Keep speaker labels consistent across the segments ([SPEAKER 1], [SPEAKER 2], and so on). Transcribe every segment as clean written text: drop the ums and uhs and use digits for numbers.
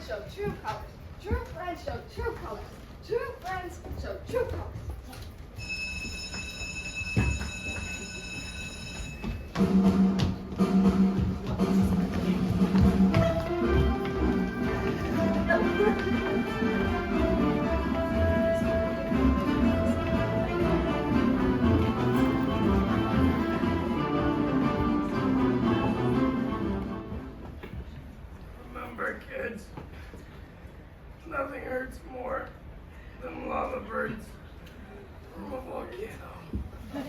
[SPEAKER 1] friends show true colors. True friends show true colors. True friends show true colors.
[SPEAKER 2] Remember, kids, nothing hurts more than lava birds from a volcano.
[SPEAKER 3] And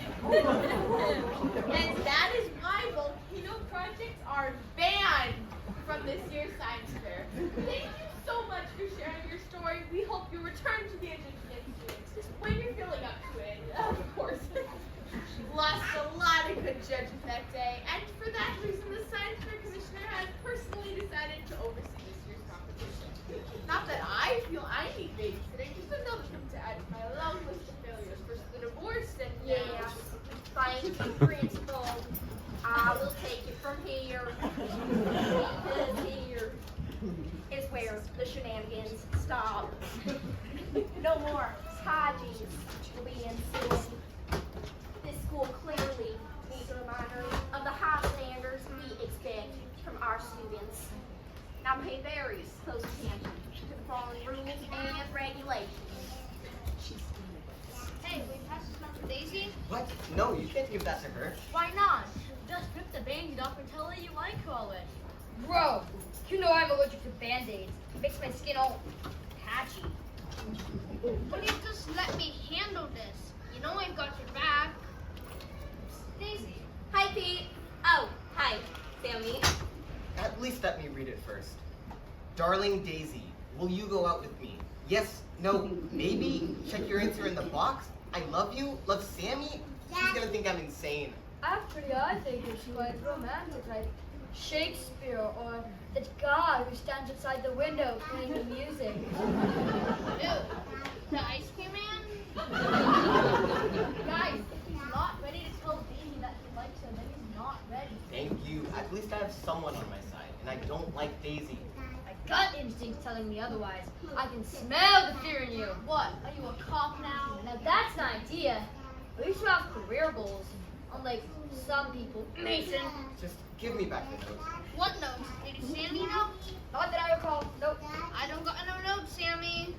[SPEAKER 3] that is why volcano projects are banned from this year's science fair. Thank you so much for sharing your story. We hope you return to the Egyptian students when you're feeling up to it, of course. Lost a lot of good judges that day, and for that reason, the Science Fair Commissioner has personally decided to oversee this year's competition. Not that I feel I need babysitting, just another thing to add to my long list of failures. First the divorce, and
[SPEAKER 4] Yeah, thank you, Principal. I will take it from here. Because here is where the shenanigans stop. No more hijinks will be ensuing. This school clearly needs a reminder of the high standards we expect from our students. Now pay very close attention to the following rules and regulations.
[SPEAKER 5] Hey, will you pass this one for Daisy?
[SPEAKER 6] What? No, you can't give that to her.
[SPEAKER 5] Why not? Just rip the band-aid off and tell her you like all it.
[SPEAKER 7] Bro, you know I'm allergic to band-aids. It makes my skin all patchy.
[SPEAKER 5] Will you just let me handle this? You know I've got your back. Daisy.
[SPEAKER 4] Hi, Pete. Oh, hi, Sammy.
[SPEAKER 6] At least let me read it first. Darling Daisy, will you go out with me? Yes, no, maybe? Check your answer in the box. I love you, love Sammy. She's gonna think I'm insane.
[SPEAKER 7] Actually, I think it's quite romantic, like Shakespeare or the guy who stands outside the window playing the music.
[SPEAKER 5] Ew. The ice cream man?
[SPEAKER 7] Guys, if he's not ready to tell Daisy that he likes her, then he's not ready.
[SPEAKER 6] Thank you. At least I have someone on my side, and I don't like Daisy.
[SPEAKER 7] My gut instinct's telling me otherwise. I can smell the fear in you.
[SPEAKER 5] What? Are you a cop now?
[SPEAKER 7] Now that's an idea. We should have career goals. Unlike some people. Mason.
[SPEAKER 6] Just give me back the notes.
[SPEAKER 5] What notes? Did you see any notes?
[SPEAKER 7] Not that I recall. Nope.
[SPEAKER 5] I don't got no notes, Sammy.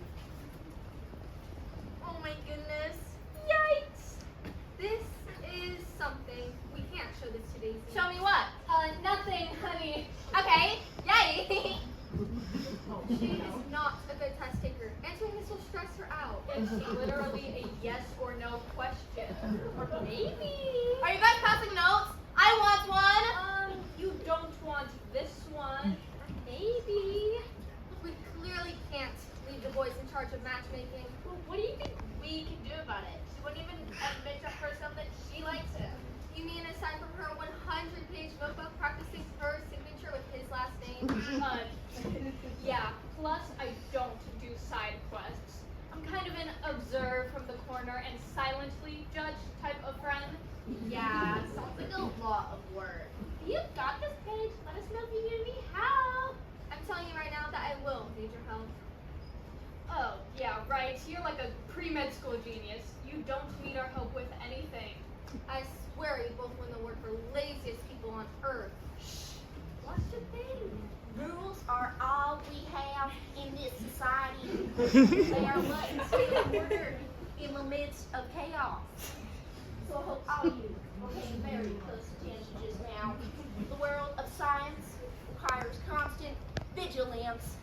[SPEAKER 4] Oh my goodness. Yikes. This is something. We can't show this to Daisy.
[SPEAKER 7] Show me what? Nothing, honey.
[SPEAKER 4] Okay, yay! She is not a good test taker. Answering this will stress her out.
[SPEAKER 1] It's literally a yes or no question. Or maybe.
[SPEAKER 4] Are you guys passing notes? I want one.
[SPEAKER 1] You don't want this one.
[SPEAKER 4] Maybe. We clearly can't leave the boys in charge of matchmaking.
[SPEAKER 1] Well, what do you think we can do about it? She wouldn't even admit to herself that she likes him.
[SPEAKER 4] You mean aside from her 100-page notebook practicing her signature with his last name?
[SPEAKER 1] Yeah, plus I don't do side quests. I'm kind of an observe from the corner and silently judge type of friend.
[SPEAKER 3] Yeah, sounds like a lot of work.
[SPEAKER 4] You've got this, Paige. Let us know if you need any help. I'm telling you right now that I will need your help.
[SPEAKER 1] Oh, yeah, right. You're like a pre-med school genius. You don't need our help with anything.
[SPEAKER 4] I swear you both win the award for laziest people on earth. Shh. What's the thing?
[SPEAKER 3] Rules are all we have in this society. They are what is order in the midst of chaos. So I hope all of you will pay very close attention just now. The world of science requires constant vigilance,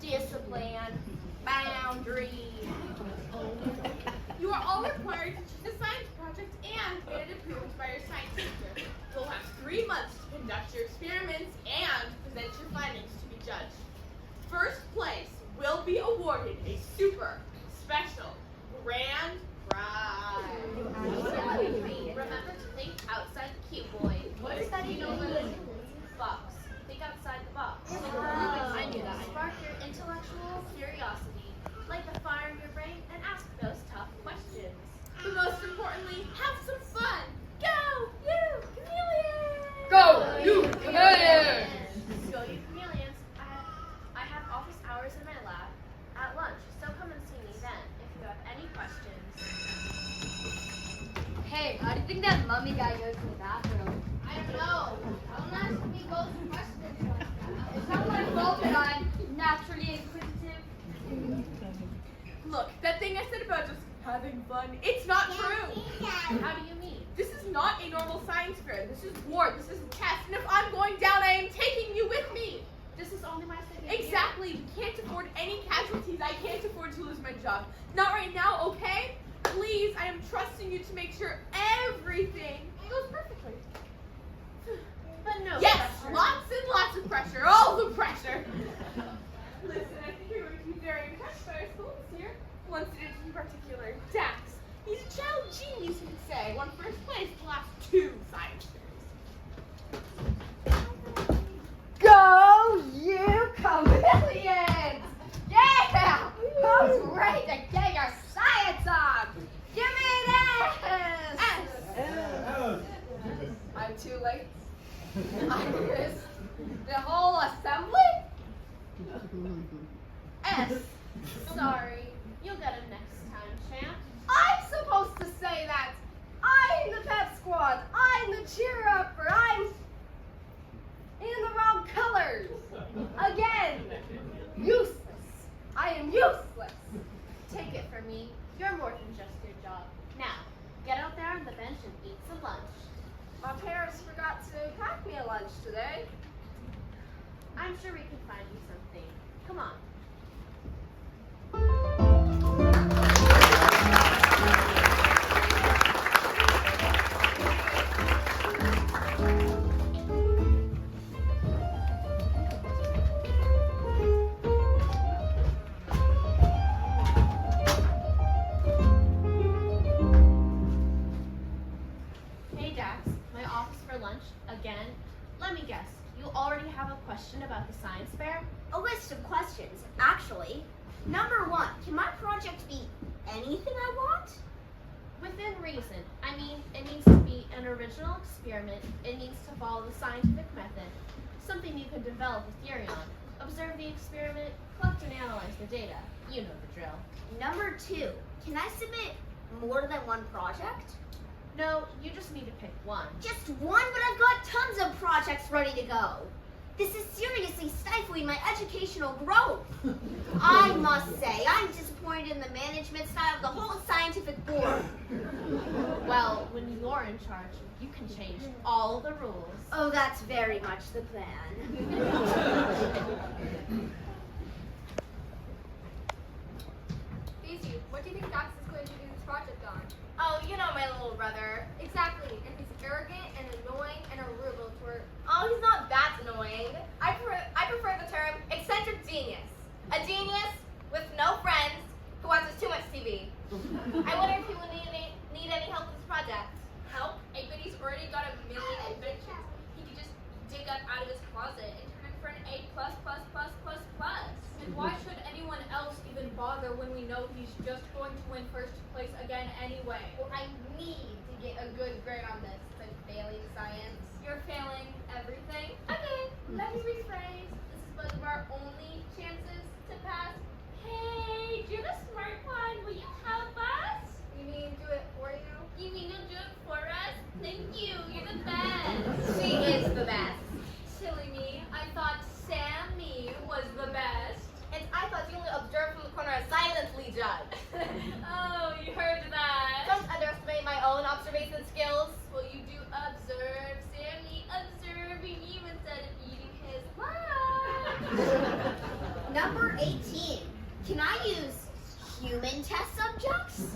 [SPEAKER 3] discipline, boundaries. You are all required to choose a science project and get it approved by your science teacher. You'll have 3 months to conduct your experiments and present your findings to be judged. First place will be awarded a super special grand prize. Remember to think outside the cube, boy.
[SPEAKER 1] What is that even?
[SPEAKER 3] Box. Think outside the box.
[SPEAKER 5] I knew that.
[SPEAKER 3] Spark your intellectual curiosity. Light the fire in your brain and ask those tough questions. But most importantly, have some fun. Go, you chameleons!
[SPEAKER 7] Go, you chameleons!
[SPEAKER 3] Go, you chameleons. I have office hours Look, that thing I said about just having fun, it's not true.
[SPEAKER 4] How do you mean?
[SPEAKER 3] This is not a normal science fair. This is war. This is a test. And if I'm going down, I am taking you with me.
[SPEAKER 4] This is only my second year.
[SPEAKER 3] Exactly. We can't afford any casualties. I can't afford to lose my job. Not right now, okay? Please, I am trusting you to make sure everything goes perfectly.
[SPEAKER 4] But no
[SPEAKER 3] Yes,
[SPEAKER 4] pressure.
[SPEAKER 3] lots and lots of pressure. All the pressure. Listen, I think you're going to be very impressed by our schools here. One student in particular, Dax. He's a child genius, you could say. Won first place the last 2 science fairs.
[SPEAKER 7] Go, you chameleons! Yeah! Who's ready to get your science on? Give me this! I'm too late. I missed the whole assembly? S.
[SPEAKER 4] Sorry. You'll get it next time, champ.
[SPEAKER 7] I'm supposed to say that. I'm the pep squad. I'm the cheer upper. I'm in the wrong colors. Again. Useless. I am useless.
[SPEAKER 4] Take it from me. You're more than just your job. Now, get out there on the bench and eat some lunch.
[SPEAKER 7] My parents forgot to pack me a lunch today.
[SPEAKER 4] I'm sure we can find you something. Come on. Hey Dax, my office for lunch again. Let me guess, you already have a question about the science fair?
[SPEAKER 8] A list of questions, actually. Number 1, can my project be anything I want?
[SPEAKER 4] Within reason. I mean, it needs to be an original experiment. It needs to follow the scientific method. Something you can develop a theory on. Observe the experiment, collect and analyze the data. You know the drill.
[SPEAKER 8] Number 2, can I submit more than one project?
[SPEAKER 4] No, you just need to pick one.
[SPEAKER 8] Just one, but I've got tons of projects ready to go. This is seriously stifling my educational growth. I must say, I'm disappointed in the management style of the whole scientific board.
[SPEAKER 4] Well, when you're in charge, you can change all the rules.
[SPEAKER 8] Oh, that's very much the plan.
[SPEAKER 3] Daisy, what do you think Dax is going to do this project on?
[SPEAKER 9] Oh, you know my little brother. Exactly. And he's arrogant and annoying and a rude twerp. Oh, he's not that annoying. I prefer the term eccentric genius. A genius with no friends who watches too much TV. I wonder if he will need any help with this project.
[SPEAKER 3] Help? But he's already got a million inventions. He could just dig up out of his closet and turn in for an A++++++.
[SPEAKER 1] And why should anyone else even bother when we know he's just going to win first place again anyway?
[SPEAKER 9] Well, I need to get a good grade on this. I'm failing science.
[SPEAKER 1] You're failing everything.
[SPEAKER 9] Okay, let me rephrase. This is one of our only chances to pass. Hey, do you have a smartphone? Will you help us?
[SPEAKER 1] You mean do it for you?
[SPEAKER 9] You mean you'll do it for us? Thank you. You're the best. She is the best.
[SPEAKER 1] Silly me. I thought Sammy was the best.
[SPEAKER 9] And I thought you only observed from the corner and silently judge.
[SPEAKER 1] Oh, you heard that?
[SPEAKER 9] Don't underestimate my own observation skills. Well, you do observe Sammy observing you instead of eating his lunch.
[SPEAKER 8] Number 18, can I use human test subjects?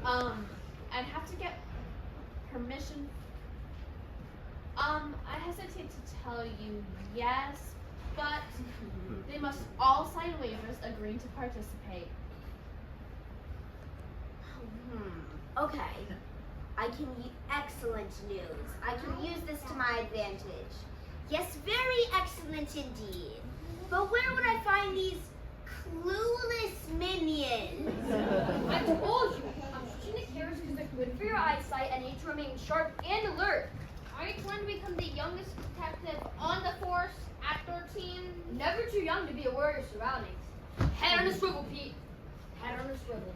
[SPEAKER 4] I'd have to get permission. I hesitate to tell you yes, but they must all sign waivers agreeing to participate.
[SPEAKER 8] Okay. Excellent news. I can use this to my advantage. Yes, very excellent indeed. But where would I find these clueless minions?
[SPEAKER 7] I told you. I'm switching the carrots because they're good for your eyesight and need to remain sharp and alert.
[SPEAKER 5] Are you trying to become the youngest detective on the force at 13?
[SPEAKER 7] Never too young to be aware of your surroundings. Head on a swivel, Pete. Head on a swivel.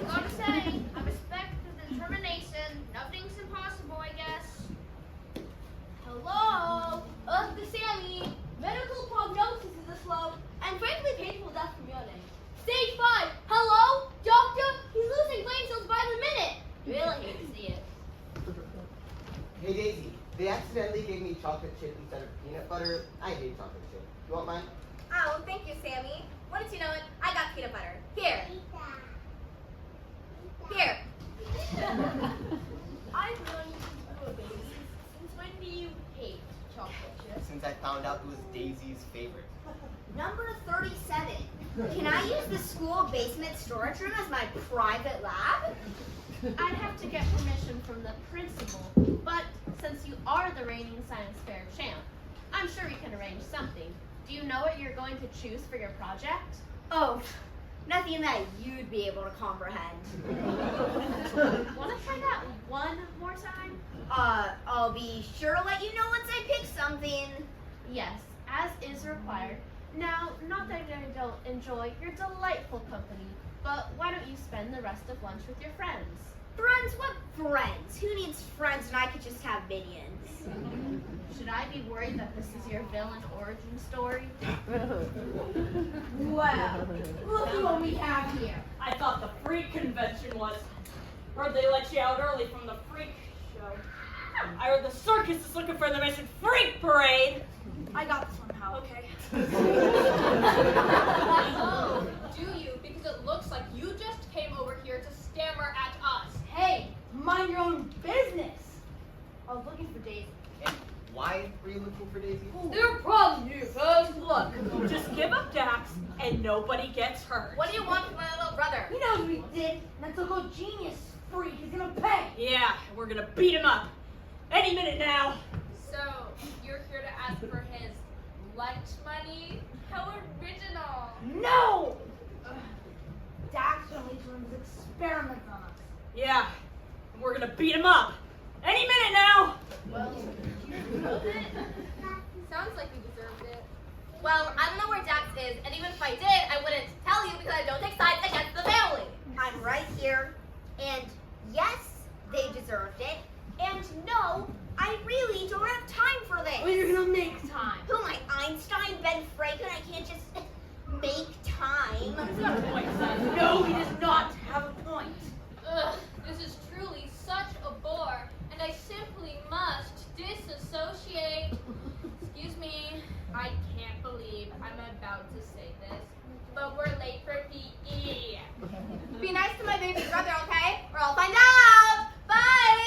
[SPEAKER 5] Gotta say, I respect the determination. Nothing's impossible, I guess.
[SPEAKER 9] Hello? The Sammy. Medical prognosis is a slow and frankly painful death from yawning. Sammy!
[SPEAKER 6] I hate chocolate chip. You want mine?
[SPEAKER 9] Oh, thank you, Sammy. Wouldn't you know it? I got peanut butter. Here. Here.
[SPEAKER 3] I've known you since you were babies. Since when do you hate chocolate chips?
[SPEAKER 6] Since I found out it was Daisy's favorite.
[SPEAKER 8] Number 37. Can I use the school basement storage room as my private lab?
[SPEAKER 3] I'd have to get permission from the principal, but since you are the reigning science fair champ, I'm sure we can arrange something. Do you know what you're going to choose for your project?
[SPEAKER 8] Oh, nothing that you'd be able to comprehend.
[SPEAKER 3] Want to try that one more time?
[SPEAKER 8] I'll be sure to let you know once I pick something.
[SPEAKER 3] Yes, as is required. Now, not that I don't enjoy your delightful company, but why don't you spend the rest of lunch with your friends?
[SPEAKER 8] Friends? What friends? Who needs friends when I could just have minions?
[SPEAKER 3] Should I be worried that this is your villain origin story?
[SPEAKER 7] Well, look at what we have here.
[SPEAKER 10] I thought the freak convention was. Heard they let you out early from the freak show. I heard the circus is looking for the missing freak parade.
[SPEAKER 7] I got this one, Hal.
[SPEAKER 10] Okay.
[SPEAKER 1] Oh, do you? Because it looks like you just came over here to stammer at us.
[SPEAKER 7] Hey, mind your own business. I was looking for Daisy.
[SPEAKER 6] And why were you looking for Daisy?
[SPEAKER 7] There are problems here, folks. Look.
[SPEAKER 10] Just give up Dax and nobody gets hurt.
[SPEAKER 9] What do you want from my little brother?
[SPEAKER 7] He knows what he did. That so-called genius freak is gonna pay.
[SPEAKER 10] Yeah, we're gonna beat him up. Any minute now.
[SPEAKER 1] So, you're here to ask for his lunch money? How original.
[SPEAKER 7] No! Dax gonna lead to his experiments on us.
[SPEAKER 10] Yeah, we're gonna beat him up. Any minute now.
[SPEAKER 7] Well,
[SPEAKER 9] Sounds like you deserved it. Well, I don't know where Dax is, and even if I did, I wouldn't tell you because I don't take sides against the family.
[SPEAKER 8] I'm right here, and yes, they deserved it, and no, I really don't have time for this.
[SPEAKER 7] well, you're gonna make time.
[SPEAKER 8] Who am I, Einstein, Ben Franklin? I can't just make time.
[SPEAKER 7] No, he does not have a point.
[SPEAKER 1] Ugh, this is truly such a bore, and I simply must disassociate. Excuse me, I can't believe I'm about to say this, but we're late for PE.
[SPEAKER 9] Be nice to my baby brother, okay? Or I'll find out. Bye.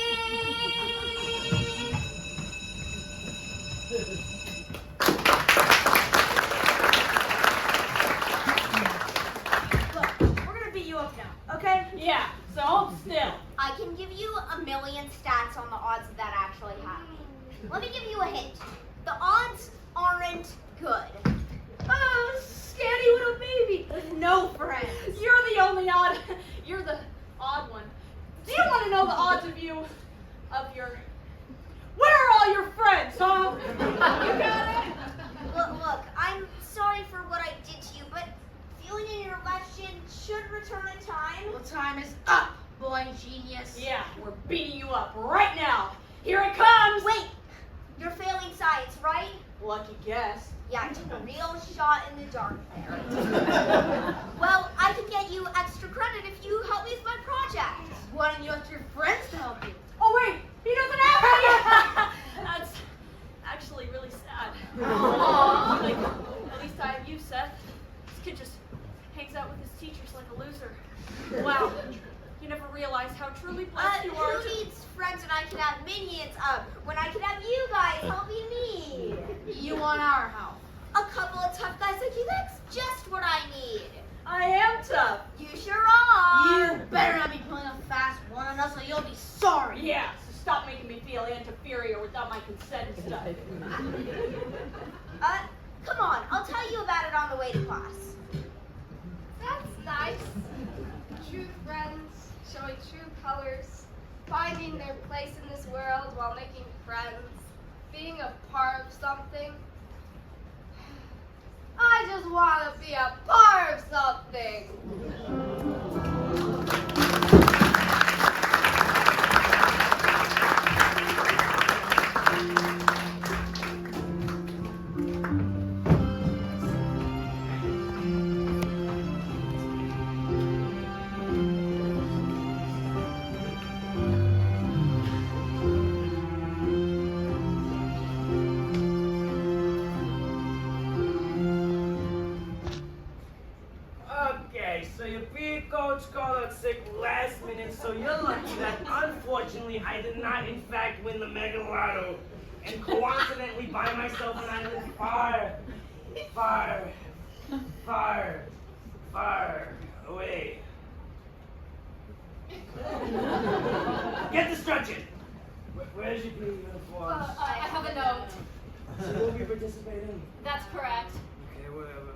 [SPEAKER 7] Look, we're gonna beat you up now, okay?
[SPEAKER 10] Yeah, so hold still.
[SPEAKER 8] I can give you a million stats on the odds of that actually happening. Let me give you a hint. The odds aren't good.
[SPEAKER 7] Oh, scanty little baby with no friends.
[SPEAKER 10] You're the only odd. You're the odd one. Do you want to know the odds of your? Where are all your friends, huh? You got it.
[SPEAKER 8] Look, I'm sorry for what I did to you, but feeling in your left shin should return in time.
[SPEAKER 7] Well, time is up, boy genius.
[SPEAKER 10] Yeah, we're beating you up right now. Here it comes.
[SPEAKER 8] Wait, you're failing science, right?
[SPEAKER 10] Lucky guess.
[SPEAKER 8] Yeah, I took a real shot in the dark there. Well, I can get you extra credit if you help me with my project.
[SPEAKER 7] Why don't you ask your friends to help you?
[SPEAKER 10] Oh wait, he doesn't have any. That's actually really sad. Like, at least I have you, Seth. This kid just hangs out with his teachers like a loser. Wow, you never realized how truly blessed you are.
[SPEAKER 8] Who needs friends when I can have minions when I can have you guys helping me?
[SPEAKER 7] You want our help.
[SPEAKER 8] A couple of tough guys like you, that's just what I need.
[SPEAKER 10] I am tough.
[SPEAKER 8] You sure are.
[SPEAKER 7] You better not be pulling a fast one on us or you'll be sorry.
[SPEAKER 10] Yeah, so stop making me feel inferior without my consent and stuff.
[SPEAKER 8] Come on, I'll tell you about it on the way to class.
[SPEAKER 9] That's nice. True friends, showing true colors, finding their place in this world while making friends, being a part of something. I just want to be a part of something.
[SPEAKER 2] coach called out sick last minute, so you're lucky that unfortunately I did not in fact win the Mega Lotto and coincidentally buy myself an island far away. Get the stretching. Where's your blue uniform?
[SPEAKER 1] I have a note.
[SPEAKER 2] So will we participate in?
[SPEAKER 1] That's correct.
[SPEAKER 2] Okay, whatever.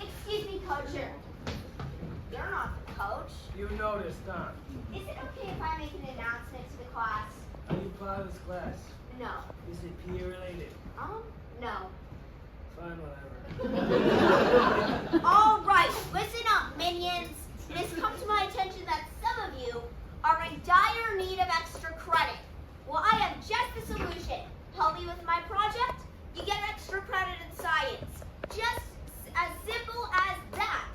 [SPEAKER 8] Excuse me, coach. You're not the coach.
[SPEAKER 2] You noticed, huh?
[SPEAKER 8] Is it okay if I make an announcement to the class?
[SPEAKER 2] Are you part of this class?
[SPEAKER 8] No.
[SPEAKER 2] Is it PE related?
[SPEAKER 8] No.
[SPEAKER 2] Fine, whatever.
[SPEAKER 8] All right, listen up, minions. It has come to my attention that some of you are in dire need of extra credit. Well, I have just the solution. Help me with my project, you get extra credit in science. Just as simple as that.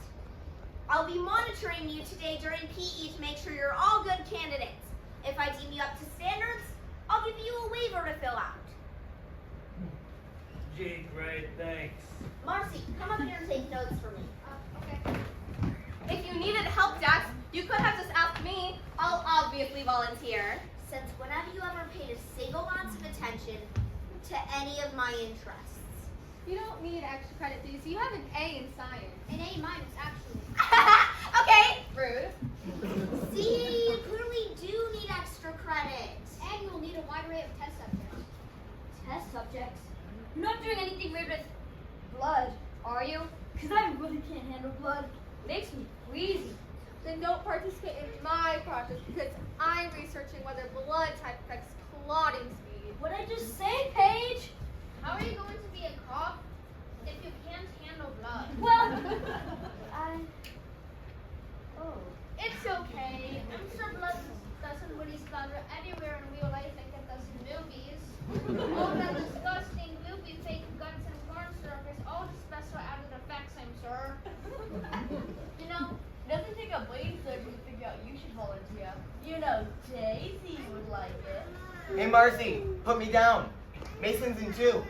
[SPEAKER 8] I'll be monitoring you today during PE to make sure you're all good candidates. If I deem you up to standards, I'll give you a waiver to fill out.
[SPEAKER 2] Gee, great, thanks.
[SPEAKER 8] Marcy, come up here and take notes for me.
[SPEAKER 9] Okay. If you needed help, Dax, you could have just asked me. I'll obviously volunteer.
[SPEAKER 8] Since when have you ever paid a single ounce of attention to any of my interests?
[SPEAKER 3] You don't need extra credit, Daisy. You have an A in science.
[SPEAKER 5] An A minus, actually.
[SPEAKER 9] Okay, rude.
[SPEAKER 8] See, you clearly do need extra credit.
[SPEAKER 5] And you'll need a wide array of test subjects.
[SPEAKER 8] Test subjects.
[SPEAKER 1] You're not doing anything weird with
[SPEAKER 8] Blood, are you?
[SPEAKER 1] because I really can't handle blood. Makes me queasy.
[SPEAKER 3] Then don't participate in my project because I'm researching whether blood type affects clotting speed.
[SPEAKER 1] What'd I just say, Paige?
[SPEAKER 5] How are you going to be a cop if you can't handle blood?
[SPEAKER 1] Well,
[SPEAKER 5] It's okay. I'm sure blood doesn't really splatter anywhere in real life like it does in movies. All that disgusting movie fake guns and corn syrup is all the special added effects, I'm sure.
[SPEAKER 10] You know, it doesn't take a brain surgeon to figure out you should volunteer. You know, Daisy would like it.
[SPEAKER 6] Hey, Marcy, put me down. Mason's in 2.
[SPEAKER 10] No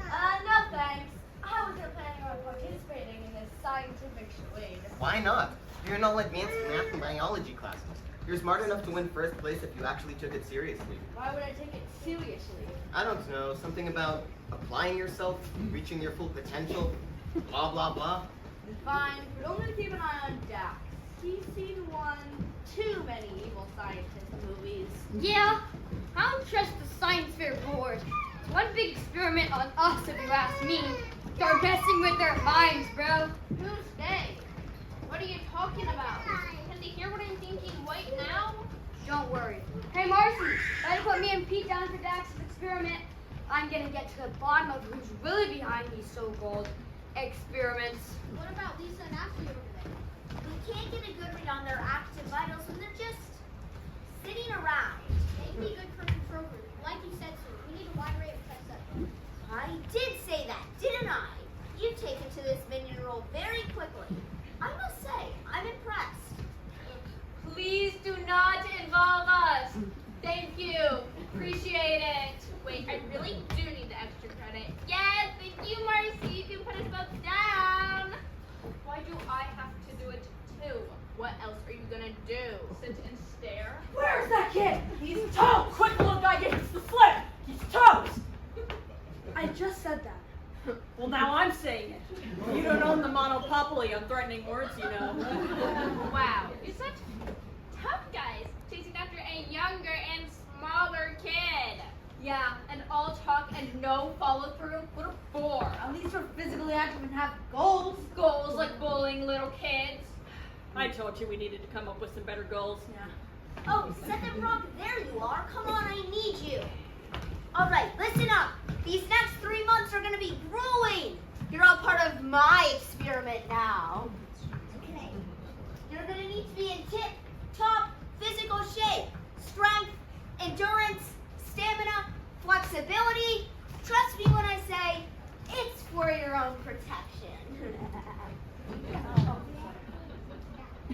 [SPEAKER 10] thanks. I wasn't planning on participating in this scientific charade.
[SPEAKER 6] Why not? You're in all advanced math and biology classes. You're smart enough to win first place if you actually took it seriously.
[SPEAKER 10] Why would I take it seriously?
[SPEAKER 6] I don't know, something about applying yourself, reaching your full potential, blah, blah, blah.
[SPEAKER 10] Fine, but only keep an eye on Dax. He's seen too many evil scientist movies.
[SPEAKER 1] yeah, I don't trust the science fair board. It's one big experiment on us, if you ask me. They're messing with their minds, bro.
[SPEAKER 5] Who's they? What are you talking about? Can they hear what I'm thinking right now?
[SPEAKER 1] Don't worry. Hey, Marcy, better put me and Pete down for Dax's experiment. I'm gonna get to the bottom of who's really behind these so-called experiments.
[SPEAKER 5] What about Lisa and Ashley over there?
[SPEAKER 8] We can't get a good read on their active vitals when they're just sitting around.
[SPEAKER 5] They'd be good for control group. Like you said, sir, we need a wide array of test subjects.
[SPEAKER 8] I did say that, didn't I? You've taken to this minion role very quickly. I must say, I'm impressed.
[SPEAKER 1] Please do not involve us. Thank you. Appreciate it.
[SPEAKER 9] Wait, I really do need the extra credit. Yes, thank you, Marcy. You can put us both down. Why do I have to do it too? What else are you gonna do? Sit and stare?
[SPEAKER 10] Where's that kid? He's toast! Quick, little guy gets the slip! He's toast!
[SPEAKER 7] I just said that.
[SPEAKER 10] Well, now I'm saying it. You don't own the monopoly on threatening words, you know.
[SPEAKER 9] Wow, you're such tough guys, chasing after a younger and smaller kid. Yeah, and all talk and no follow through. What a bore.
[SPEAKER 7] At least we're physically active and have goals.
[SPEAKER 9] Goals like bullying little kids.
[SPEAKER 10] I told you we needed to come up with some better goals.
[SPEAKER 8] Oh, Seth and Brock, there you are. Come on, I need you. All right, listen up. These next 3 months are going to be grueling. You're all part of my experiment now. Okay. You're going to need to be in tip-top physical shape. Strength, endurance, stamina, flexibility. Trust me when I say it's for your own protection.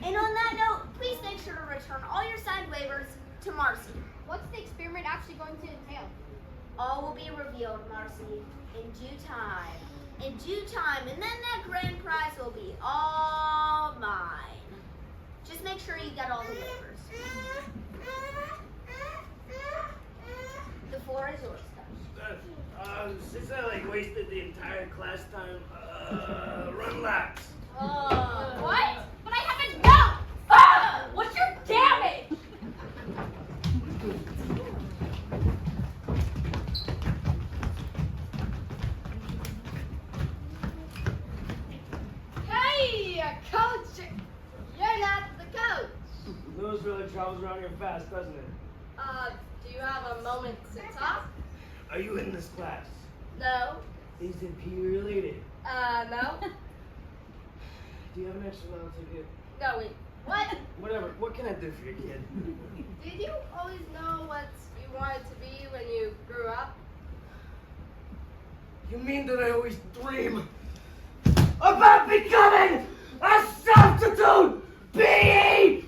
[SPEAKER 8] And on that note, please make sure to return all your signed waivers to Marcy.
[SPEAKER 5] What's the experiment actually going to entail?
[SPEAKER 8] All will be revealed, Marcy, in due time. in due time, and then that grand prize will be all mine. Just make sure you get all the waivers. The floor is yours, Coach.
[SPEAKER 2] Since I wasted the entire class time, run laps.
[SPEAKER 9] What? But I haven't done. What's your damage?
[SPEAKER 7] Hey, Coach! You're not the coach.
[SPEAKER 2] News really travels around here fast, doesn't it?
[SPEAKER 7] Do you have a moment to talk?
[SPEAKER 2] Are you in this class?
[SPEAKER 7] No.
[SPEAKER 2] Is it PE related?
[SPEAKER 7] No.
[SPEAKER 2] Do you have an extra mile ticket?
[SPEAKER 7] No, wait. What?
[SPEAKER 2] Whatever. What can I do for you, kid?
[SPEAKER 7] Did you always know what you wanted to be when you grew up?
[SPEAKER 2] You mean that I always dream about becoming a substitute PE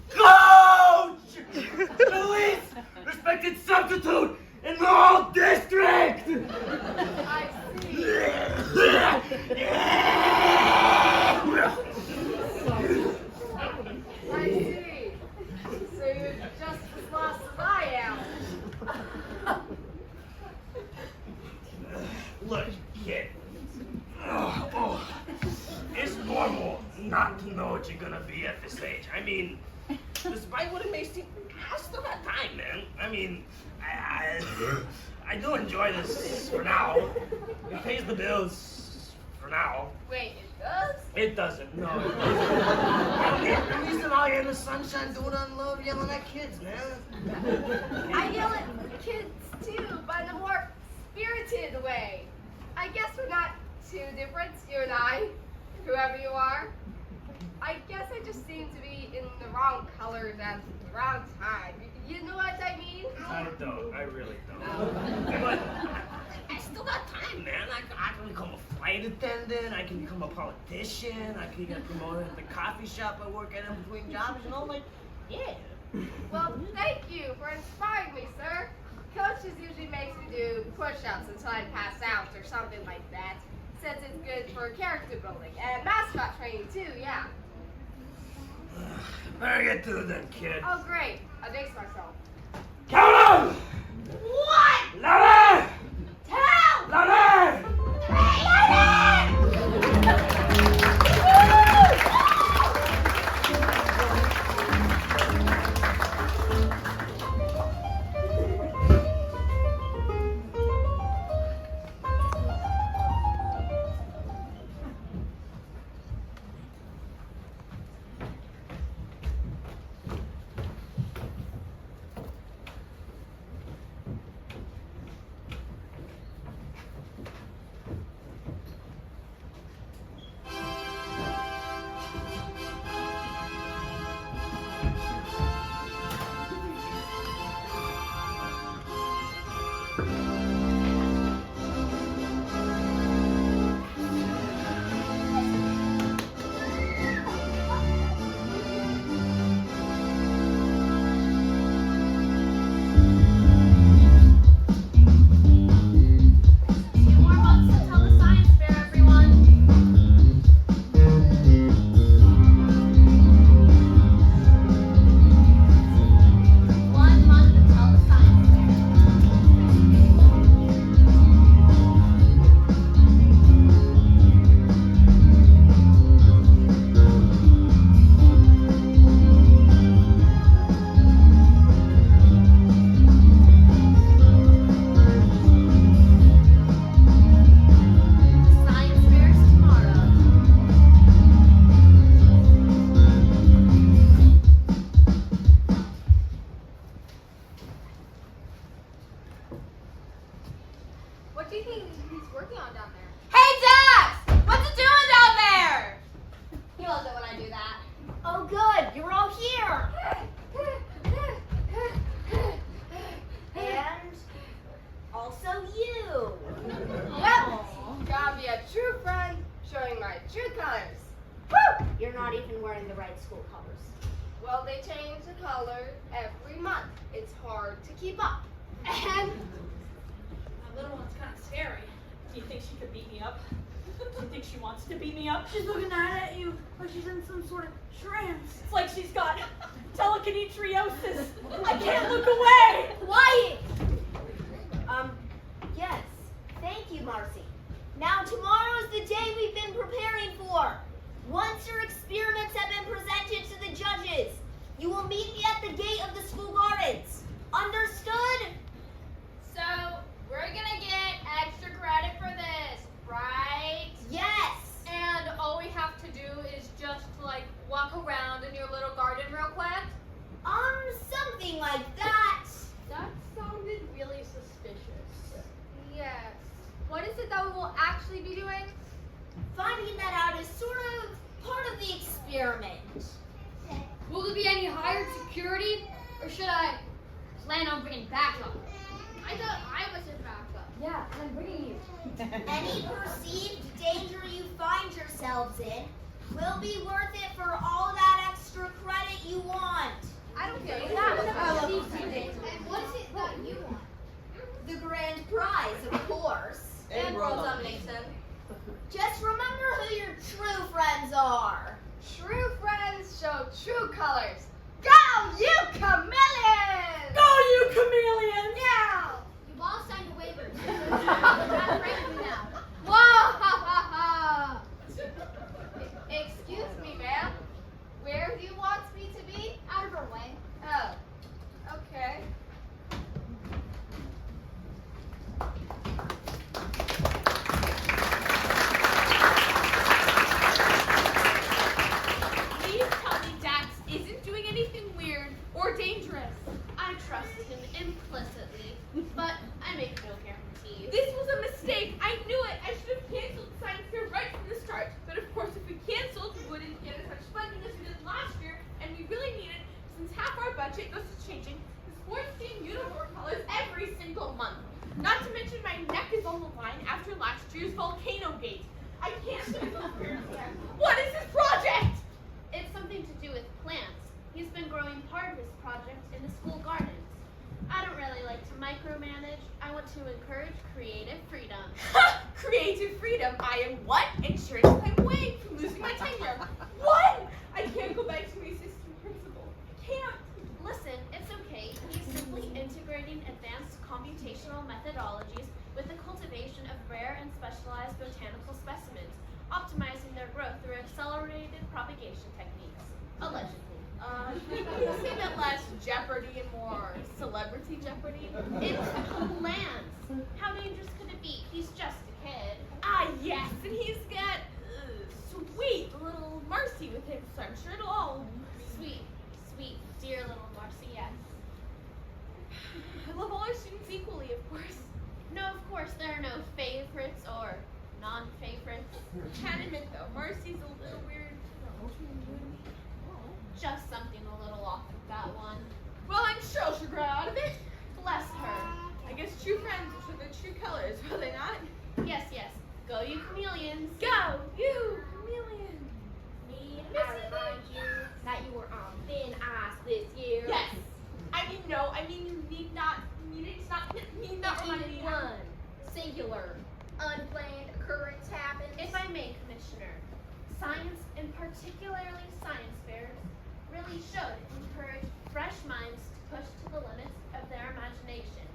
[SPEAKER 2] coach? The least respected substitute in the whole district!
[SPEAKER 7] I see. I see. So you're just as lost as I am.
[SPEAKER 2] Look, kid. It's normal not to know what you're gonna be at this age. I mean, despite what it may seem, I still got time, man. I mean, I do enjoy this for now. It pays the bills for now.
[SPEAKER 7] Wait, it does?
[SPEAKER 2] It doesn't. No, it doesn't. At least I'm out here in the sunshine doing unload, yelling at kids, man.
[SPEAKER 7] I yell at kids too, but in a more spirited way. I guess we're not too different, you and I, whoever you are. I guess I just seem to be in the wrong colors at the wrong time. You know what I mean?
[SPEAKER 2] I don't. I really don't. But I still got time, man. I can become a flight attendant. I can become a politician. I can get promoted at the coffee shop I work at in between jobs. You know, like, yeah.
[SPEAKER 7] Well, thank you for inspiring me, sir. Coaches usually makes me do push-ups until I pass out or something like that, since it's good for character building and mascot training too, yeah.
[SPEAKER 2] Better get to it then, kid.
[SPEAKER 7] Oh, great. I jinxed myself.
[SPEAKER 2] Count 'em!
[SPEAKER 8] What?
[SPEAKER 2] Louder!
[SPEAKER 8] Tell!
[SPEAKER 2] Louder!
[SPEAKER 9] What do you think he's working on down there?
[SPEAKER 3] Hey, Dax! What's it doing down there?
[SPEAKER 8] He loves it when I do that. Oh, good. You're all here. And also you.
[SPEAKER 7] Yep. Gotta be a true friend, showing my true colors.
[SPEAKER 8] Woo! You're not even wearing the right school colors.
[SPEAKER 7] Well, they change the color every month. It's hard to keep up. And
[SPEAKER 10] That little one's kind of scary. Do you think she could beat me up? she wants to beat me up.
[SPEAKER 7] She's looking at you like she's in some sort of trance.
[SPEAKER 10] It's like she's got telekinetriosis. I can't look away.
[SPEAKER 8] Quiet! Yes. Thank you, Marcy. Now tomorrow is the day we've been preparing for. Once your experiments have been presented to the judges, you will meet me at the gate of the school gardens. Understood?
[SPEAKER 1] So, we're gonna get extra credit for this, right?
[SPEAKER 8] Yes.
[SPEAKER 1] And all we have to do is just, like, walk around in your little garden real quick?
[SPEAKER 8] Something like that.
[SPEAKER 3] That sounded really suspicious.
[SPEAKER 1] Yes. What is it that we will actually be doing?
[SPEAKER 8] Finding that out is sort of part of the experiment.
[SPEAKER 1] Will there be any hired security? Or should I plan on bringing backup?
[SPEAKER 5] I thought I was in backup.
[SPEAKER 1] Yeah, I'm bringing you.
[SPEAKER 8] Any perceived danger you find yourselves in will be worth it for all that extra credit you want.
[SPEAKER 1] I don't get
[SPEAKER 5] And what is it that you want?
[SPEAKER 8] The grand prize, of course.
[SPEAKER 9] And world domination.
[SPEAKER 8] Just remember who your true friends are.
[SPEAKER 3] True friends show true colors. Go, you chameleons!
[SPEAKER 10] Go, you chameleons!
[SPEAKER 3] Yeah!
[SPEAKER 5] You've all signed a waiver. I'm friends now.
[SPEAKER 3] Whoa! Excuse me, ma'am. Where do you want me to be?
[SPEAKER 5] Out of her way.
[SPEAKER 3] Oh, okay.
[SPEAKER 9] Please tell me Dax isn't doing anything weird or dangerous.
[SPEAKER 3] I trust him implicitly, but I make no guarantees.
[SPEAKER 9] This was a mistake. I knew it. I should have canceled science fair right from the start. But of course, if we canceled, we wouldn't get as much funding as we did last year, and we really need it since half our budget goes to changing the sports team uniform colors every single month. Not to mention my neck is on the line after last year's volcano gate. I can't do this. What is this project?
[SPEAKER 3] It's something to do with plants. He's been growing part of his project in the school gardens. I don't really like to micromanage. I want to encourage creative freedom.
[SPEAKER 9] Creative freedom. I am what? Insurance I'm away from losing my tenure. What? I can't go back to my assistant principal. I can't.
[SPEAKER 3] Listen, it's okay. He's simply integrating advanced computational methodologies with the cultivation of rare and specialized botanical specimens, optimizing their growth through accelerated propagation techniques. Allegedly.
[SPEAKER 9] You seem at less Jeopardy and more Celebrity Jeopardy.
[SPEAKER 3] It's plants. How dangerous could it be? He's just a kid.
[SPEAKER 9] Ah, yes, and he's got sweet little Marcy with him, so I'm sure it'll all
[SPEAKER 3] Sweet, sweet, dear little Marcy, yes.
[SPEAKER 9] I love all our students equally, of course.
[SPEAKER 3] No, of course, there are no favorites or non-favorites.
[SPEAKER 9] Can't admit though, Marcy's a little weird.
[SPEAKER 3] Just something a little off with that one.
[SPEAKER 9] Well, I'm sure she'll grow out of it.
[SPEAKER 3] Bless her.
[SPEAKER 9] I guess true friends will show their true colors, will they not?
[SPEAKER 3] Yes, yes. Go, you chameleons.
[SPEAKER 9] Go, you chameleon.
[SPEAKER 4] Need I remind you that you were on thin ice this year?
[SPEAKER 9] Yes. I mean, no. I mean, you need not remind me.
[SPEAKER 4] One singular unplanned occurrence happens.
[SPEAKER 3] If I may, Commissioner, science, and particularly science fairs, really should encourage fresh minds to push to the limits of their imagination,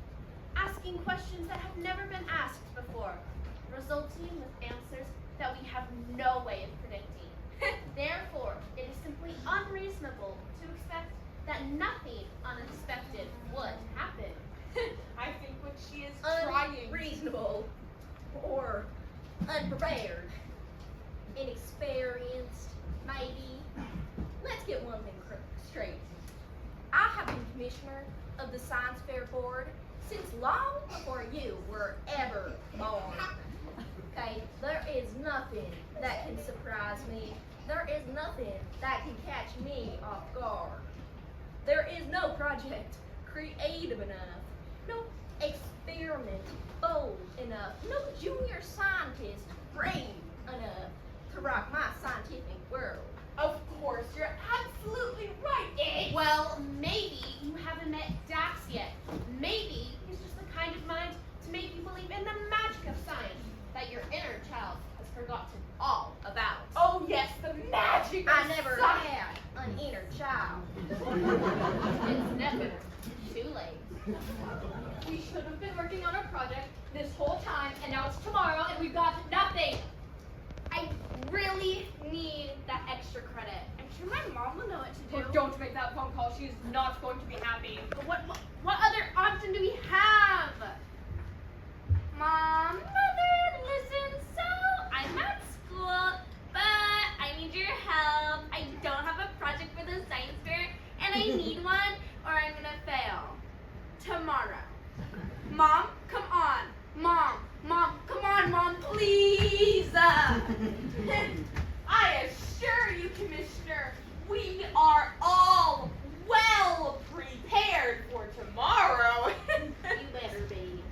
[SPEAKER 3] asking questions that have never been asked before, resulting with answers that we have no way of predicting. Therefore, it is simply unreasonable to expect that nothing unexpected would happen.
[SPEAKER 9] I think what she is trying.
[SPEAKER 4] Unreasonable or unprepared, inexperienced, maybe. Let's get one thing straight. I have been commissioner of the Science Fair Board since long before you were ever born. Okay, there is nothing that can surprise me. There is nothing that can catch me off guard. There is no project creative enough, no experiment bold enough, no junior scientist brave enough to rock my scientific world.
[SPEAKER 9] Of course, you're absolutely right, Egg.
[SPEAKER 3] Well, maybe you haven't met Dax yet. Maybe he's just the kind of mind to make you believe in the magic of science that your inner child has forgotten all working on our project this whole time, and now it's tomorrow, and we've got nothing.
[SPEAKER 9] I really need that extra credit. I'm sure my mom will know what to do.
[SPEAKER 3] Oh, don't make that phone call. She's not going to be happy. But what other option do we have?
[SPEAKER 1] Mom, Mother, listen, so I'm at school, but I need your help. I don't have a project for the science fair, and I need one, or I'm gonna fail. Tomorrow. Mom, come on. Mom, come on, Mom, please.
[SPEAKER 3] I assure you, Commissioner, we are all well prepared for tomorrow.
[SPEAKER 9] You better be.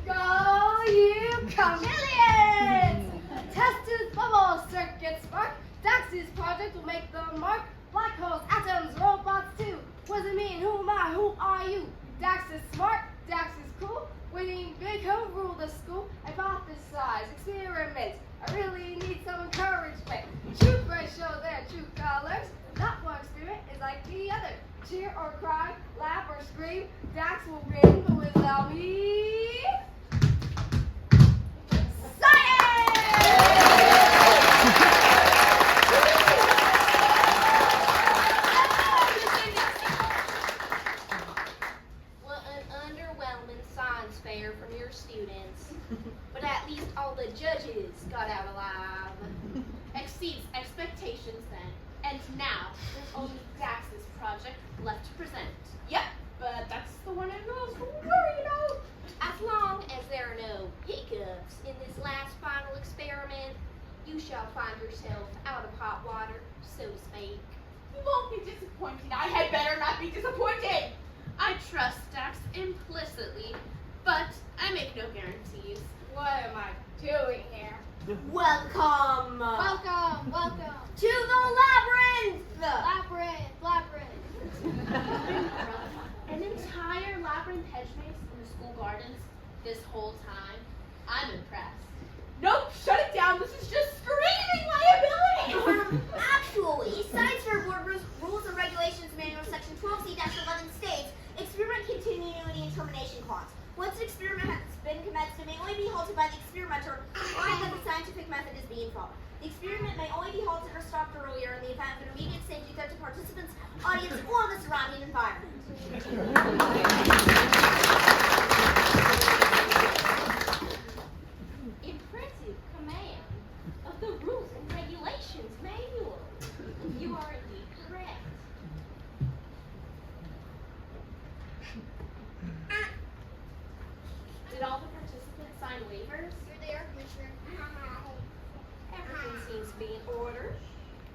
[SPEAKER 7] Go, you chameleons! Tested bubble circuit spark. Dax's project will make the mark. Black holes, atoms, robots too. What does it mean? Who am I? Who are you? Dax is smart. Dax is cool. Winning big home rule the school. Hypothesize, experiment. I really need some encouragement. Troopers show their true colors. Not one experiment is like the other. Cheer or cry, laugh or scream. Dax will win, but without me.
[SPEAKER 8] Well, an underwhelming science fair from your students. But at least all the judges got out alive.
[SPEAKER 9] Exceeds expectations then. And now, there's only Dax's project left to present.
[SPEAKER 3] Yep, but that's the one I'm most worried about.
[SPEAKER 8] As long as there are no hiccups in this last final experiment, you shall find yourself out of hot water, so to speak.
[SPEAKER 3] You won't be disappointed. I had better not be disappointed.
[SPEAKER 9] I trust Dax implicitly, but I make no guarantees.
[SPEAKER 3] What am I doing here?
[SPEAKER 8] Welcome
[SPEAKER 5] Welcome.
[SPEAKER 8] to the Labyrinth!
[SPEAKER 5] Labyrinth.
[SPEAKER 9] An entire labyrinth hedge maze in the school gardens this whole time. I'm impressed.
[SPEAKER 3] Nope, shut it down. This is just screaming liability.
[SPEAKER 8] Actually, Science Fair Board Rules and Regulations Manual Section 12C-11 states, experiment continuity and termination clause. Once an experiment has been commenced, it may only be halted by the experimenter, provided that the scientific method is being followed. The experiment may only be halted or stopped earlier in the event of an immediate safety threat to participants, audience, or the surrounding environment.
[SPEAKER 9] Impressive command of the Rules and Regulations Manual. You are indeed correct. Did all the participants sign waivers?
[SPEAKER 5] You're there, Commissioner.
[SPEAKER 9] Everything seems to be in order.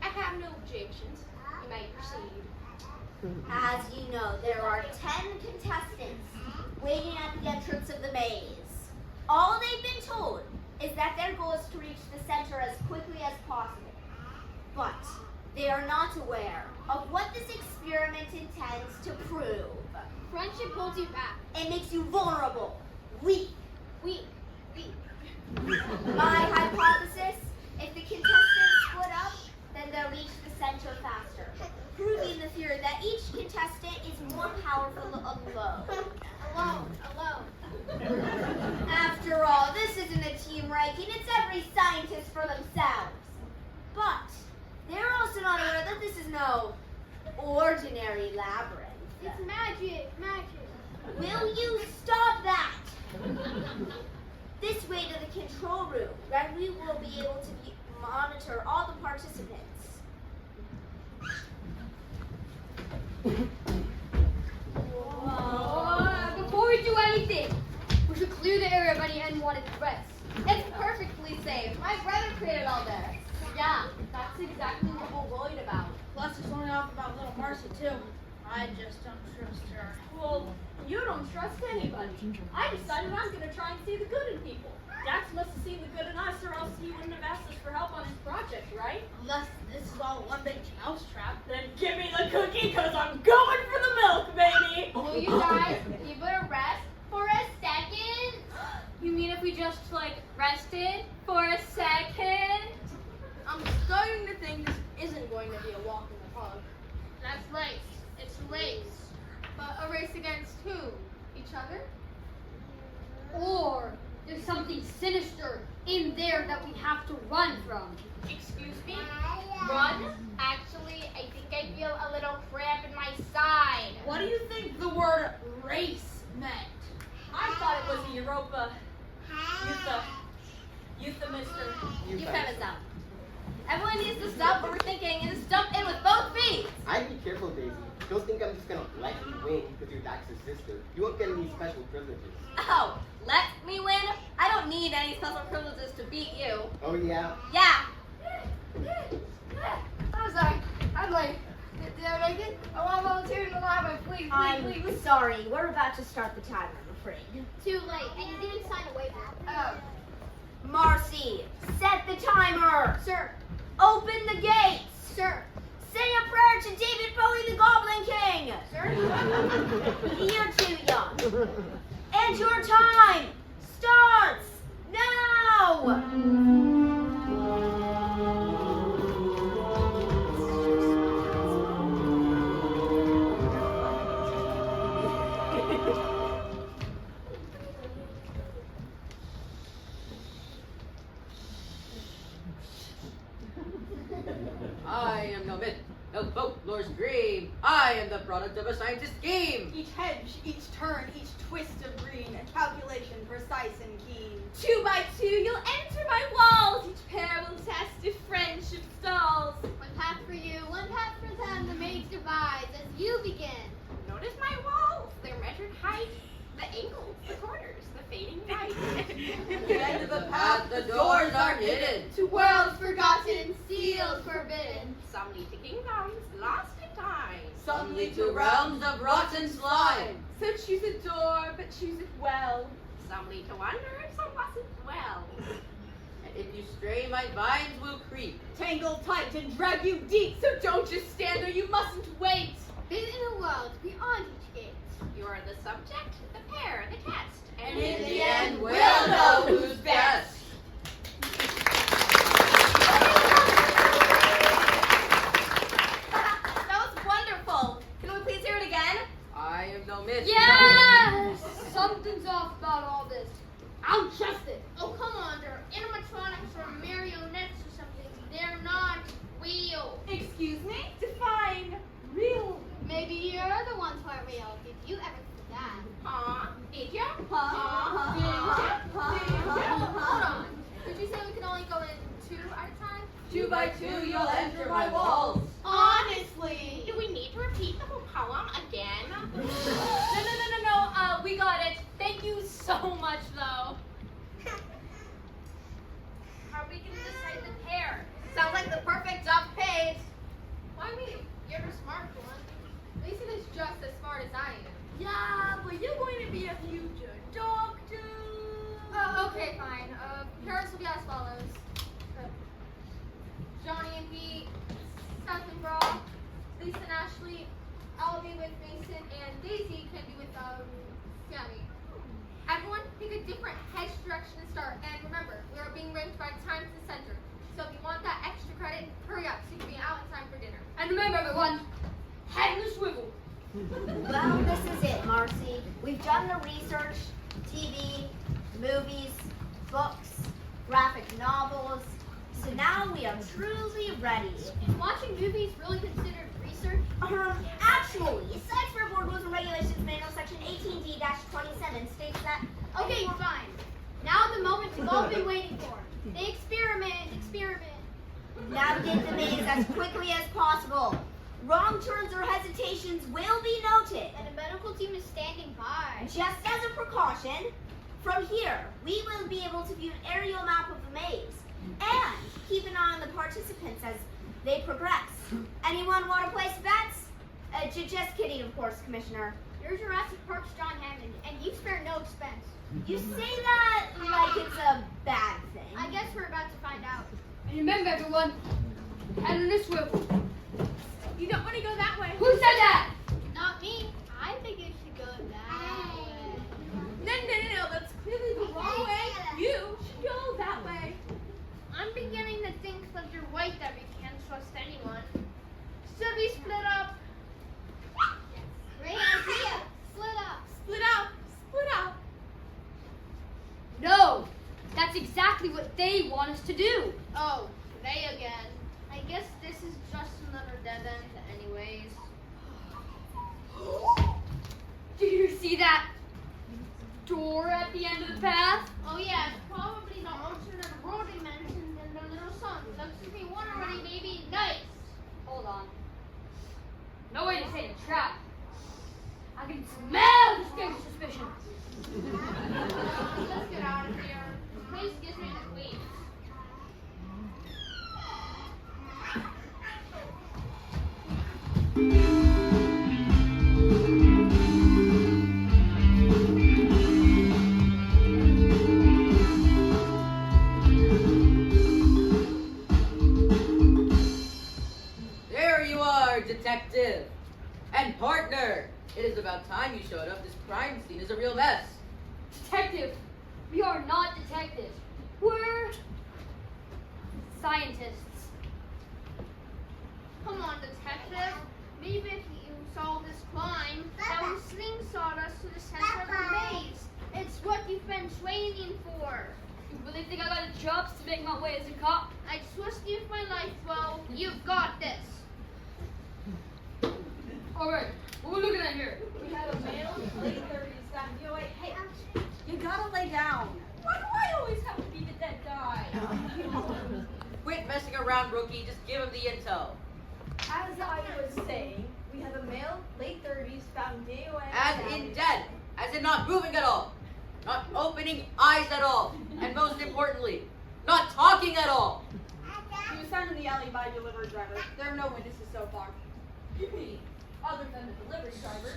[SPEAKER 9] I have no objections. You may proceed.
[SPEAKER 8] As you know, there are 10 contestants waiting at the entrance of the maze. All they've been told is that their goal is to reach the center as quickly as possible. But they are not aware of what this experiment intends to prove.
[SPEAKER 5] Friendship holds you back.
[SPEAKER 8] It makes you vulnerable, weak. My hypothesis, if the contestants split up, then they'll reach the center faster, proving the theory that each contestant is more powerful alone.
[SPEAKER 5] Alone.
[SPEAKER 8] After all, this isn't a team ranking, it's every scientist for themselves. But they're also not aware that this is no ordinary labyrinth.
[SPEAKER 5] It's magic.
[SPEAKER 8] Will you stop that? This way to the control room, where we will be able to monitor all the participants.
[SPEAKER 5] Before we do anything, we should clear the area of any unwanted threats.
[SPEAKER 3] It's perfectly safe. My brother created all this.
[SPEAKER 9] Yeah, that's exactly what we're worried about.
[SPEAKER 11] Plus, there's only off about little Marcy, too. I just don't trust her.
[SPEAKER 10] Well, you don't trust anybody. I decided I'm going to try and see the good in people. Dax must have seen the good in us, or else he wouldn't have asked us for help on his project, right?
[SPEAKER 11] Unless this is all one big mousetrap.
[SPEAKER 10] Then give me the cookie, because I'm going for the milk, baby!
[SPEAKER 3] Will you guys give it a rest for a second?
[SPEAKER 1] You mean if we just, rested for a
[SPEAKER 3] each other?
[SPEAKER 5] Or there's something sinister in there that we have to run from.
[SPEAKER 9] Excuse me? Run? Actually, I think I feel a little cramp in my side.
[SPEAKER 11] What do you think the word race meant?
[SPEAKER 10] I thought it was a Europa. Euphemism.
[SPEAKER 4] Euphemism. Everyone needs to stop overthinking and just jump in with both feet.
[SPEAKER 6] I'd be careful, Daisy. Don't think I'm just gonna let you win because you're Dax's sister. You won't get any special privileges.
[SPEAKER 4] Oh, let me win? I don't need any special privileges to beat you.
[SPEAKER 6] Oh yeah?
[SPEAKER 4] Yeah.
[SPEAKER 7] I'm sorry. I'm late. Did I make it? I want to volunteer in the lab. Please, please,
[SPEAKER 8] I'm
[SPEAKER 7] please.
[SPEAKER 8] sorry, we're about to start the timer, I'm afraid.
[SPEAKER 5] Too late, and you didn't sign a waiver.
[SPEAKER 8] Marcy, set the timer.
[SPEAKER 5] Sir,
[SPEAKER 8] Open the gates.
[SPEAKER 5] sir,
[SPEAKER 8] Say a prayer to David Bowie, the Goblin King.
[SPEAKER 5] sir.
[SPEAKER 8] You're too young. And your time starts now.
[SPEAKER 12] I am no myth, no folklore's dream. I am the product of a scientist's scheme.
[SPEAKER 11] Each hedge, each turn, each twist of green, a calculation precise and keen.
[SPEAKER 3] 2 by 2, you'll enter my walls. Each pair will test if friendship stalls.
[SPEAKER 5] One path for you, one path for them. The maze divides as you begin.
[SPEAKER 9] Notice my walls. Their measured height, the angles, the corners, the fading light.
[SPEAKER 12] At the end of the path, the doors are hidden.
[SPEAKER 3] To worlds forgotten, seals forbidden.
[SPEAKER 9] Some lead to kingdoms, lost in time.
[SPEAKER 12] Some lead to realms of rotten slime.
[SPEAKER 3] So choose a door, but choose it well.
[SPEAKER 9] Some lead to wonder, some wasn't well.
[SPEAKER 12] And if you stray, my vines will creep.
[SPEAKER 3] Tangle tight and drag you deep. So don't just stand there, you mustn't wait.
[SPEAKER 5] Been in a world beyond each gate.
[SPEAKER 9] You are the subject, the pair, the test.
[SPEAKER 12] And in the end, we'll know who's best.
[SPEAKER 4] That was wonderful. Can we please hear it again?
[SPEAKER 12] I am no myth.
[SPEAKER 5] Yes! Something's off about all this. I don't trust it. Oh, come on, they're animatronics or marionettes or something. They're not real.
[SPEAKER 3] Excuse me? Define real.
[SPEAKER 5] Maybe your other ones weren't real. Did you ever see that?
[SPEAKER 9] Did ya?
[SPEAKER 5] Hold on. Did you say we can only go in 2 at a time?
[SPEAKER 12] 2 by 2, you'll enter my walls.
[SPEAKER 3] Honestly.
[SPEAKER 9] Do we need to repeat the whole poem again?
[SPEAKER 1] No. We got it. Thank you so much, though.
[SPEAKER 9] How are we going to decide the pair? Sounds like the perfect job page.
[SPEAKER 3] Why me? You're the smart one. Lisa is just as smart as I am.
[SPEAKER 11] Yeah, but you're going to be a future doctor.
[SPEAKER 3] Okay, fine. Parents will be as follows. Johnny and Pete, Seth and Brock, Lisa and Ashley, I'll be with Mason, and Daisy can be with Sammy. Everyone pick a different hedge direction to start, and remember, we are being ranked by time to the center. So if you want that extra credit, hurry up so you can be out in time for dinner.
[SPEAKER 5] And remember, everyone, head in the swivel.
[SPEAKER 8] Well, this is it, Marcy. We've done the research, TV, movies, books, graphic novels. So now we are truly ready.
[SPEAKER 5] Is watching movies really considered research?
[SPEAKER 8] Actually, Science Fair Board Rules and Regulations Manual Section 18D-27 states that...
[SPEAKER 5] Okay, fine. Now the moment we've all been waiting for. The experiment.
[SPEAKER 8] Navigate the maze as quickly as possible. Wrong turns or hesitations will be noted.
[SPEAKER 5] And the medical team is standing by.
[SPEAKER 8] Just as a precaution, from here, we will be able to view an aerial map of the maze and keep an eye on the participants as they progress. Anyone want to place bets? Just kidding, of course, Commissioner.
[SPEAKER 5] You're Jurassic Park's John Hammond, and you spare no expense.
[SPEAKER 8] You say that like it's a bad thing.
[SPEAKER 5] I guess we're about to find out.
[SPEAKER 7] And remember, everyone, head in the swivel.
[SPEAKER 3] You don't want to go that way.
[SPEAKER 7] Who said that?
[SPEAKER 5] Not me. I think it should go that way.
[SPEAKER 3] No, that's clearly the wrong way. You should go that way.
[SPEAKER 5] I'm beginning to think that you're right that we can't trust anyone. Should we split up? Great idea. Split up.
[SPEAKER 3] Split up.
[SPEAKER 5] what they want us to do.
[SPEAKER 3] Oh, they again. I guess this is just another dead end anyways.
[SPEAKER 5] Do you see that door at the end of the path?
[SPEAKER 3] Oh yeah, it's probably the alternate road they mentioned in the little song. Looks to be one already, baby. Nice.
[SPEAKER 5] Hold on. No way to say a trap. I can smell the stench of suspicion.
[SPEAKER 3] Let's get out of here. The place gives me the creeps.
[SPEAKER 12] There you are, detective. And partner. It is about time you showed up. This crime scene is a real mess.
[SPEAKER 5] Detective, we are not detectives. We're scientists.
[SPEAKER 3] Come on, detective. Maybe if you solve this crime, that will slingshot us to the center of the maze. It's what you've been training for.
[SPEAKER 5] You really think I got a job to make my way as a cop?
[SPEAKER 3] I trust you with my life, bro. You've got this.
[SPEAKER 5] Alright, what are we looking at here?
[SPEAKER 7] We have a male, late 30s, got VOA. Hey, you gotta lay down.
[SPEAKER 10] Why do I always have to be the dead guy?
[SPEAKER 12] Quit messing around, rookie. Just give him the intel.
[SPEAKER 7] As I was saying, we have a male, late 30s, found DOA.
[SPEAKER 12] As in dead. As in not moving at all. Not opening eyes at all. And most importantly, not talking at all.
[SPEAKER 7] He was found in the alley by a delivery driver. There are no witnesses so far. Other than the delivery driver.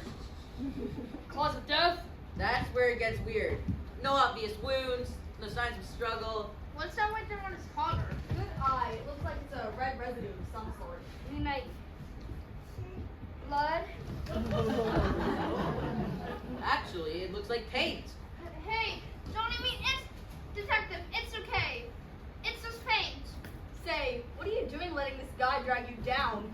[SPEAKER 5] Cause of death?
[SPEAKER 12] That's where it gets weird. No obvious wounds, no signs of struggle.
[SPEAKER 3] What's that right there on his collar?
[SPEAKER 7] Good eye. It looks like it's a red residue of some sort.
[SPEAKER 5] You mean like blood?
[SPEAKER 12] Actually, it looks like paint.
[SPEAKER 3] Hey, don't you mean it's detective? It's okay. It's just paint.
[SPEAKER 7] Say, what are you doing letting this guy drag you down?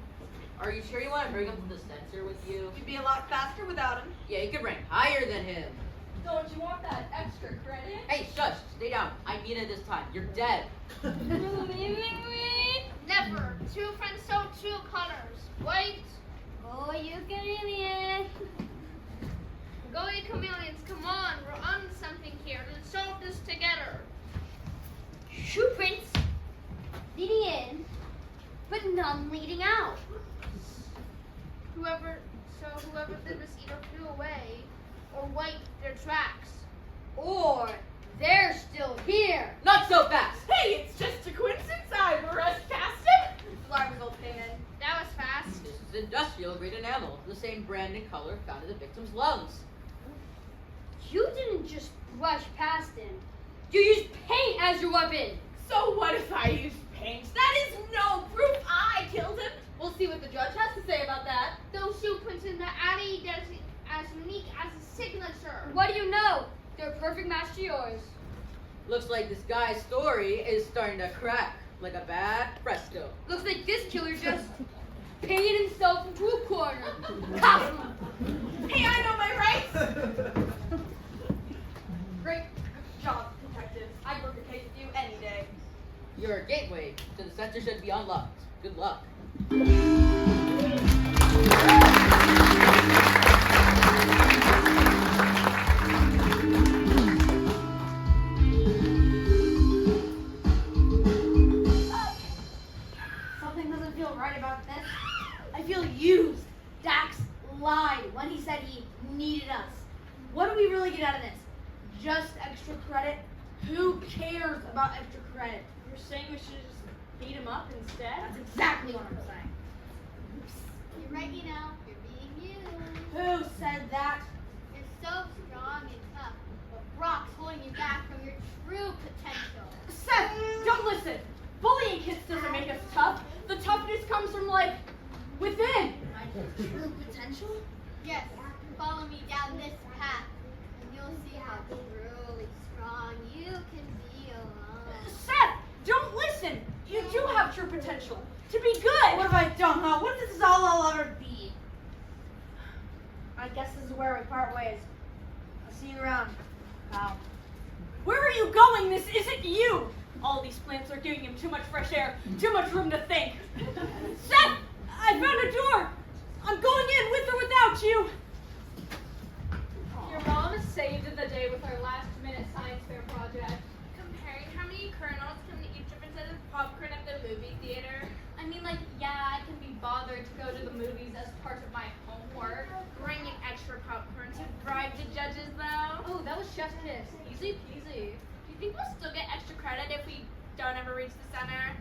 [SPEAKER 12] Are you sure you want to bring him to the sensor with you?
[SPEAKER 7] You'd be a lot faster without him.
[SPEAKER 12] Yeah, you could rank higher than him.
[SPEAKER 10] Don't you want that extra credit?
[SPEAKER 12] Hey, shush, stay down. I mean it this time. You're dead.
[SPEAKER 3] Never. Two friends show two colors. Wait.
[SPEAKER 5] Oh, you chameleon.
[SPEAKER 3] Go, you chameleons. Come on. We're on something here. Let's solve this together.
[SPEAKER 5] Shoe prints leading in, but none leading out.
[SPEAKER 3] Whoever did this either flew away or wiped their tracks.
[SPEAKER 5] Or they're still here.
[SPEAKER 12] Not so fast.
[SPEAKER 7] Hey, it's just a coincidence. I rushed past him. Flower result came in.
[SPEAKER 3] That was fast.
[SPEAKER 12] This is industrial grade enamel, the same brand and color found in the victim's lungs.
[SPEAKER 5] You didn't just brush past him. You used paint as your weapon.
[SPEAKER 7] So what if I use paint? That is no proof I killed him. We'll see what the judge has to say about that.
[SPEAKER 3] Those shoe prints in the alley that's as unique as a signature.
[SPEAKER 5] What do you know? They're a perfect match to yours.
[SPEAKER 12] Looks like this guy's story is starting to crack like a bad fresco.
[SPEAKER 5] Looks like this killer just painted himself into a corner. Cop him.
[SPEAKER 7] Hey, I know my rights. Great job, detectives. I'd work a case with you any day.
[SPEAKER 12] Your gateway to the center should be unlocked. Good luck.
[SPEAKER 7] Something doesn't feel right about this. I feel used. Dax lied when he said he needed us. What do we really get out of this? Just extra credit? Who cares about extra credit?
[SPEAKER 10] You're saying we should just beat him up instead?
[SPEAKER 7] That's exactly what I'm saying.
[SPEAKER 3] You're right, you know. You're being you.
[SPEAKER 7] Who said that?
[SPEAKER 3] You're so strong and tough, but Brock's holding you back from your true potential.
[SPEAKER 7] Seth, don't listen. Bullying kids doesn't make us tough. The toughness comes from, like, within.
[SPEAKER 3] My true potential? Yes. Follow me down this path, and you'll see how truly strong you can be alone.
[SPEAKER 7] Seth, don't listen. You do have true potential to be good. What have I done, huh? What if this is all I'll ever be? I guess this is where we part ways. I'll see you around, pal. Where are you going? This isn't you.
[SPEAKER 10] All these plants are giving him too much fresh air, too much room to think. Seth, I found a door. I'm going in with or without you.
[SPEAKER 1] Your mom saved the day with our last-minute science fair project.
[SPEAKER 3] Comparing how many kernels can each of us instead of popcorn at the movie theater.
[SPEAKER 1] I mean, like, yeah, I can be bothered to go to the movies as part of my homework.
[SPEAKER 3] Bring in extra popcorn to bribe the judges, though.
[SPEAKER 1] Oh, that was chef's kiss. Easy peasy.
[SPEAKER 3] Do you think we'll still get extra credit if we don't ever reach the center?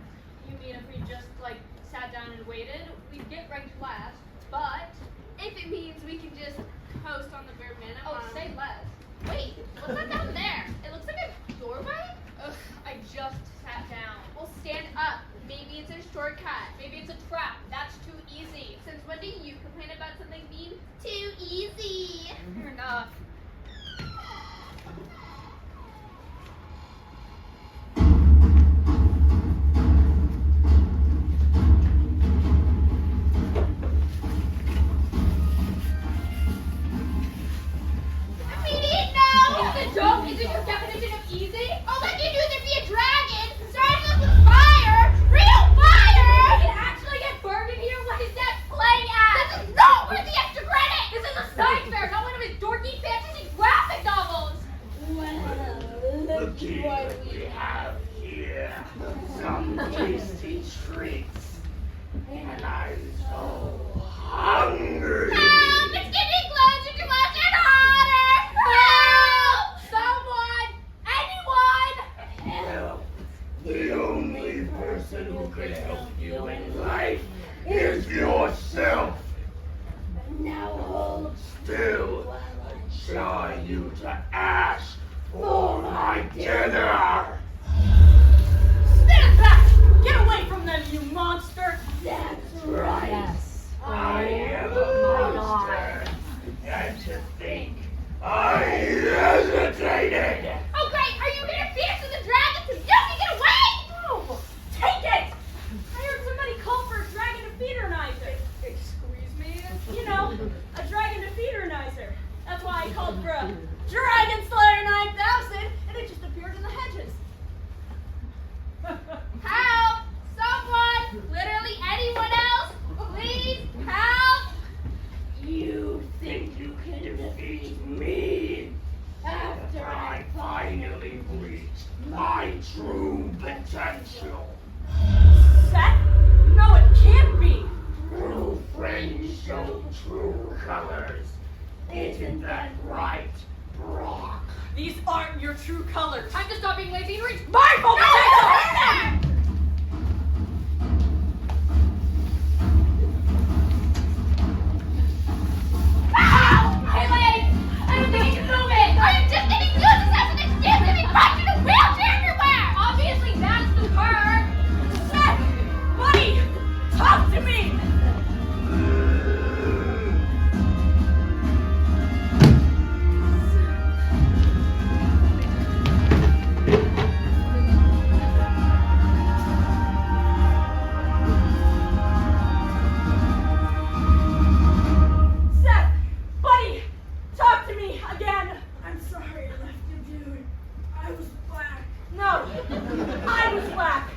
[SPEAKER 1] You mean if we just, like, sat down and waited, we'd get ranked last, but...
[SPEAKER 3] If it means we can just coast on the bare minimum.
[SPEAKER 1] Oh, say less.
[SPEAKER 3] Wait, what's that down there? It looks like a doorway?
[SPEAKER 1] Ugh, I just sat down.
[SPEAKER 3] Well, stand up. Maybe it's a shortcut.
[SPEAKER 1] Maybe it's a trap. That's too easy.
[SPEAKER 3] Since when do you complain about something being too easy?
[SPEAKER 1] Fair enough.
[SPEAKER 3] Is it your definition of easy? All I can do is be a dragon, start us with fire, real fire!
[SPEAKER 1] We can actually get burned in here? What is that playing at?
[SPEAKER 3] This is not worth the extra credit!
[SPEAKER 1] This is a science fair, not one of his dorky fantasy graphic novels!
[SPEAKER 2] Looky what we have here. Some tasty treats. And I'm so hungry.
[SPEAKER 3] Help! It's getting closer to us and harder! Help!
[SPEAKER 1] Someone! Anyone!
[SPEAKER 2] Help. The only person who could help you in life is yourself. Now hold still while I jar you to ash for my dinner.
[SPEAKER 10] Stand back! Get away from them, you monster!
[SPEAKER 2] That's right. Yes. I am a monster. And to think I hesitated.
[SPEAKER 3] Oh great, are you gonna fierce as a dragon so you can get away?
[SPEAKER 10] No! Take it! I heard somebody call for a dragon defeaternizer.
[SPEAKER 1] Excuse me?
[SPEAKER 10] You know, a dragon defeaternizer. That's why I called for a Dragon Slayer 9000, and it just appeared in the hedges.
[SPEAKER 3] Help! Someone! Literally anyone else? Please help!
[SPEAKER 2] You think you can defeat me? After I finally reach my true potential.
[SPEAKER 10] Seth? No, it can't be.
[SPEAKER 2] True friends show true colors. Isn't that right, Brock?
[SPEAKER 10] These aren't your true colors.
[SPEAKER 1] Time to stop being lazy and reach
[SPEAKER 10] My potential!
[SPEAKER 3] Hey, Lane! I don't think you can move it! Are you just getting used as an excuse to be pushed in a wheelchair everywhere?
[SPEAKER 1] Obviously, that's the her!
[SPEAKER 10] Seth! Buddy! Talk to me! Seth! Buddy! Talk to me again!
[SPEAKER 11] I'm sorry I left you, dude. I was black.
[SPEAKER 10] No! I was black!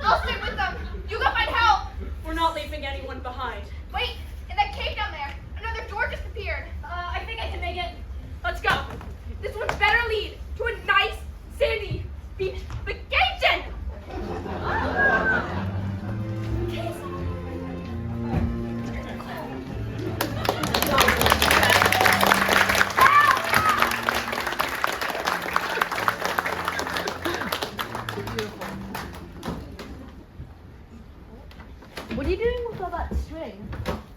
[SPEAKER 3] I'll stick with them. You go find help.
[SPEAKER 10] We're not leaving anyone behind.
[SPEAKER 3] Wait, in that cave down there, another door just appeared.
[SPEAKER 1] I think I can make it.
[SPEAKER 3] Let's go. This one better lead to a nice, sandy beach vacation.
[SPEAKER 7] What are you doing with all that string?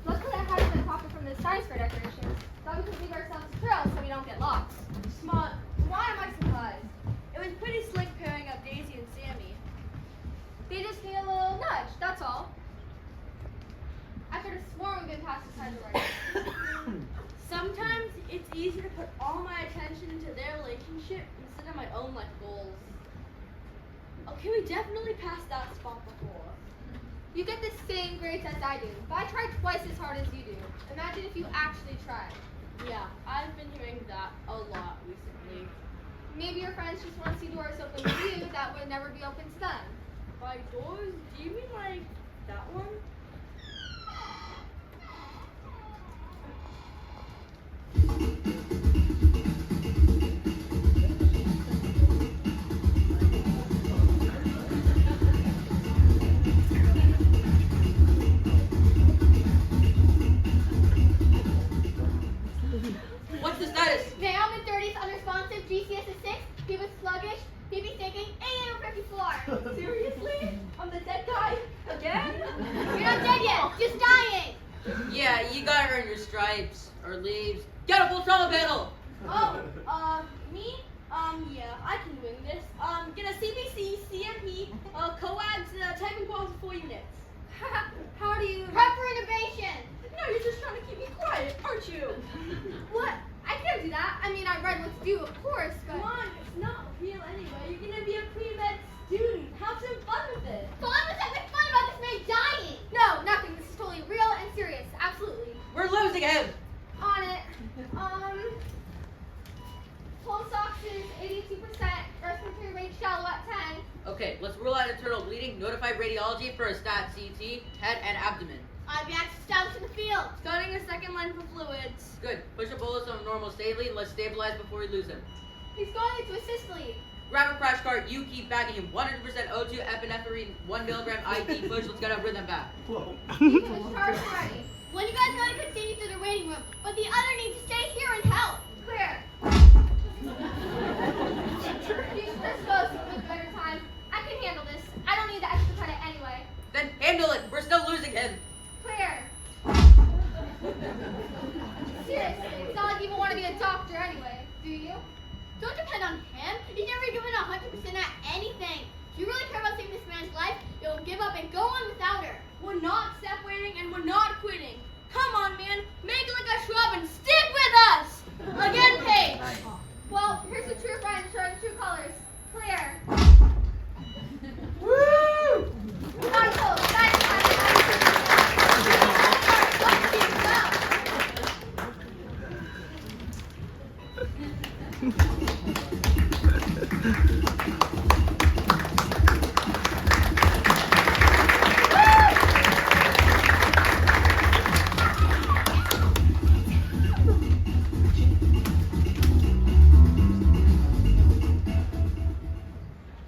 [SPEAKER 1] Luckily, I had it in my pocket from the science fair decorations. Thought we could leave ourselves a trail so we don't get lost.
[SPEAKER 7] Smart. Why am I surprised? It was pretty slick pairing up Daisy and Sammy.
[SPEAKER 1] They just need a little nudge, that's all. I could have sworn we've been past this side already.
[SPEAKER 7] Sometimes it's easier to put all my attention into their relationship instead of my own life goals. Okay, we definitely passed that spot before.
[SPEAKER 1] You get the same grades as I do, but I tried twice as hard as you do. Imagine if you actually tried.
[SPEAKER 3] Yeah, I've been hearing that a lot recently.
[SPEAKER 9] Maybe your friends just want to see doors open to you that would never be open to them.
[SPEAKER 3] By doors, do you mean like that one?
[SPEAKER 12] What's the status?
[SPEAKER 5] Naomi 30's unresponsive, GCS is 6, he was sluggish, BB thinking, AA over 54.
[SPEAKER 3] Seriously? I'm the dead guy? Again?
[SPEAKER 5] You're not dead yet, just dying.
[SPEAKER 12] Yeah, you gotta earn your stripes or leaves. Get a full trauma battle.
[SPEAKER 3] Oh, me? Yeah, I can win this. Get a CBC, CMP, coags, typing quals 4 units.
[SPEAKER 9] How do you...
[SPEAKER 5] Prep for innovation.
[SPEAKER 3] No, you're just trying to keep me quiet, aren't you?
[SPEAKER 9] What? I can't do that. I mean, I read what to do, of course, but...
[SPEAKER 3] Come on, it's not real anyway. You're gonna be a pre-med student. Have some fun with it.
[SPEAKER 5] Fun? What's something fun about this man dying?
[SPEAKER 9] No, nothing. This is totally real and serious. Absolutely.
[SPEAKER 12] We're losing him.
[SPEAKER 9] On it. Pulse ox is 82%. Respiratory rate shallow at 10.
[SPEAKER 12] Okay, let's rule out internal bleeding. Notify radiology for a stat CT, head and abdomen.
[SPEAKER 5] IBX stabs in the field.
[SPEAKER 3] Starting a second line for fluids.
[SPEAKER 12] Good. Push a bolus on normal stably and let's stabilize before we lose him.
[SPEAKER 5] He's going into assist lead.
[SPEAKER 12] Grab a crash cart. You keep backing him. 100% O2 epinephrine, 1 milligram IV push. Let's get our rhythm back.
[SPEAKER 9] You can charge already.
[SPEAKER 5] One of you guys gotta continue to the waiting room, but the other needs to stay here and help.
[SPEAKER 9] Clear. Use Crisco's with better time. I can handle this. I don't need the extra credit anyway.
[SPEAKER 12] Then handle it. We're still losing him.
[SPEAKER 9] Clear. Seriously, it's not like you even want to be a doctor anyway, do you?
[SPEAKER 5] Don't depend on him. He's never given 100% at anything. If you really care about saving this man's life, you'll give up and go on without her.
[SPEAKER 3] We're not separating and we're not quitting. Come on, man. Make it like a shrub and stick with us. Again, Paige.
[SPEAKER 9] Well, here's the true friend showing true colors. Clear.
[SPEAKER 3] Woo!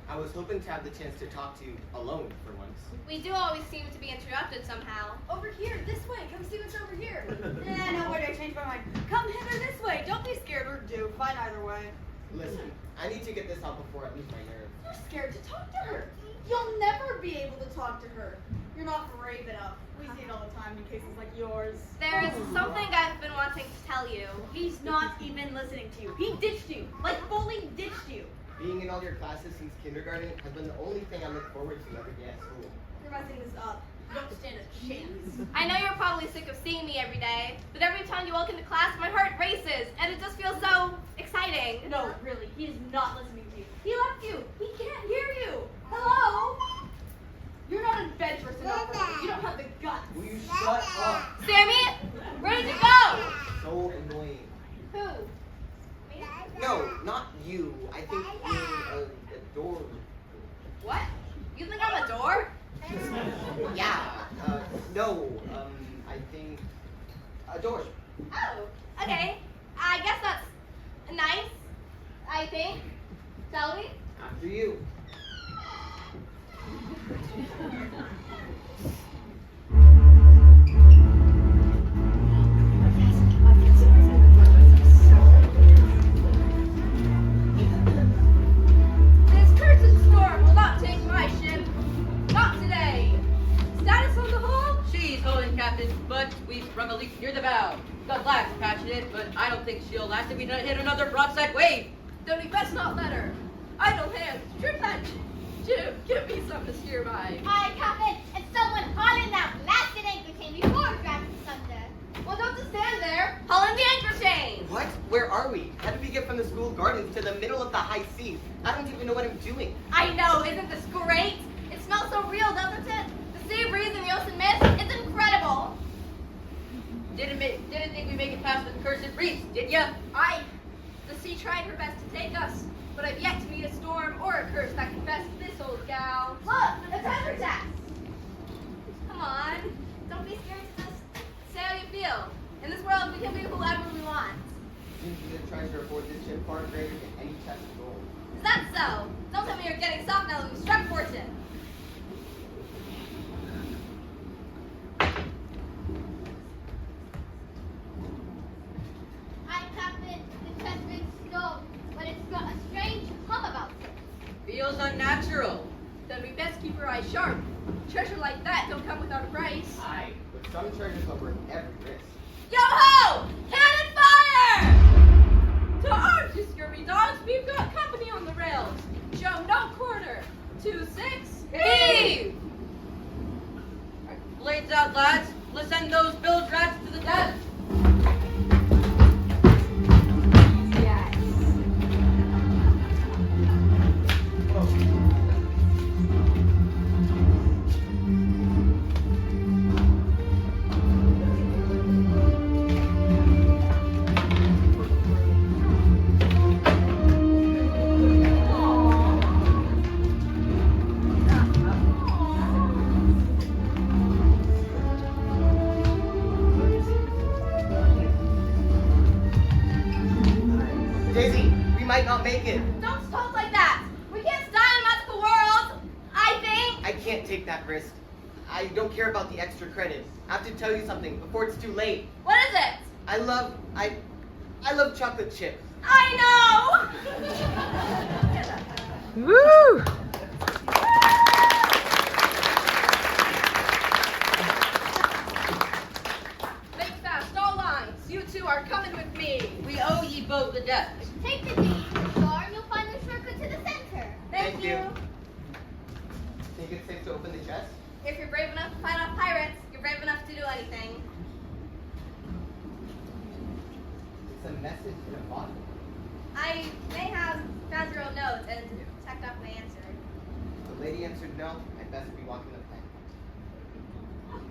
[SPEAKER 6] I was hoping to have the chance to talk to you alone for once.
[SPEAKER 9] We do always seem to be interrupted somehow.
[SPEAKER 7] Over here, this way. Come see what's over here. No, wait, I changed my mind. Come hither this way. Don't be scared or do. Fine either way.
[SPEAKER 6] Listen, I need to get this out before I lose my nerve.
[SPEAKER 7] You're scared to talk to her. You'll never be able to talk to her. You're not brave enough. We see it all the time in cases like yours.
[SPEAKER 9] There is something I've been wanting to tell you.
[SPEAKER 7] He's not even listening to you. He ditched you. Like fully ditched you.
[SPEAKER 6] Being in all your classes since kindergarten has been the only thing I look forward to every day at school.
[SPEAKER 7] You're messing this up. You don't stand a chance.
[SPEAKER 9] I know you're probably sick of seeing me every day, but every time you walk into class, my heart races, and it just feels so exciting.
[SPEAKER 7] No, really, he is not listening to you. He left you. He can't hear you. Hello? You're not adventurous enough for him. You don't have the guts.
[SPEAKER 6] Will you shut up?
[SPEAKER 9] Sammy, ready to go?
[SPEAKER 6] So annoying.
[SPEAKER 9] Who?
[SPEAKER 6] No, not you. I think you're a door.
[SPEAKER 9] What? You think I'm a door?
[SPEAKER 6] Yeah. No. I think a door.
[SPEAKER 9] Oh, okay. I guess that's nice. I think. Shall we?
[SPEAKER 6] After you.
[SPEAKER 3] This cursed storm will not take my ship. Not today. Status on the hull?
[SPEAKER 12] She's holding, Captain, but we sprung a leak near the bow. Got lads patching it, but I don't think she'll last if we don't hit another broadside wave.
[SPEAKER 3] Then we best not let her. Idle hands, trip hatch. Jim, give me some to steer by.
[SPEAKER 5] Hi, Captain. It's someone hot in that blasted anchor chain before drafting Sunday.
[SPEAKER 9] Well, don't just stand there. Haul in the anchor chain.
[SPEAKER 6] What? Where are we? How did we get from the school gardens to the middle of the high seas? I don't even know what I'm doing.
[SPEAKER 9] I know, isn't this great? It smells so real, doesn't it? The sea breeze and the ocean mist, it's incredible.
[SPEAKER 12] Didn't think we'd make it past the cursed reefs, did ya?
[SPEAKER 9] The sea tried her best to take us, but I've yet to meet a storm or a curse that can best this old gal.
[SPEAKER 7] Look, the treasure chest.
[SPEAKER 9] Come on, don't be scared to just say how you feel. In this world, we can be whoever we want.
[SPEAKER 6] Seems the treasure aboard this ship far greater than any chest of gold.
[SPEAKER 9] Is that so? Don't tell me you're getting soft now that we've struck fortune.
[SPEAKER 5] I tapped it, the chest is stone, but it's got a strange hum about it.
[SPEAKER 12] Feels unnatural.
[SPEAKER 9] Then we best keep our eyes sharp. Treasure like that don't come without a price.
[SPEAKER 6] Aye, but some treasures are worth every risk.
[SPEAKER 9] Yo ho! Cannon fire! To arms, you scurvy dogs! We've got company on the rails. Show no quarter. 2-6. Heave!
[SPEAKER 12] Blades out, lads. Let's send those bilge rats to the death.
[SPEAKER 7] Yes.
[SPEAKER 6] Daisy, we might not make it.
[SPEAKER 9] Don't talk like that. We can't style in magical world. I think.
[SPEAKER 6] I can't take that risk. I don't care about the extra credit. I have to tell you something before it's too late.
[SPEAKER 9] What is it?
[SPEAKER 6] I love chocolate chips.
[SPEAKER 9] I know.
[SPEAKER 13] Woo!
[SPEAKER 9] Make fast all lines. You two are coming with me.
[SPEAKER 12] We owe ye both the death.
[SPEAKER 5] Take the deed to the shore and you'll find the shortcut to the center.
[SPEAKER 9] Thank you.
[SPEAKER 6] Think it's safe to open the chest?
[SPEAKER 9] If you're brave enough to fight off pirates, you're brave enough to do anything.
[SPEAKER 6] It's a message in a bottle.
[SPEAKER 9] I may have found your own notes and checked off my answer.
[SPEAKER 6] The lady answered no. I'd best be walking the plank.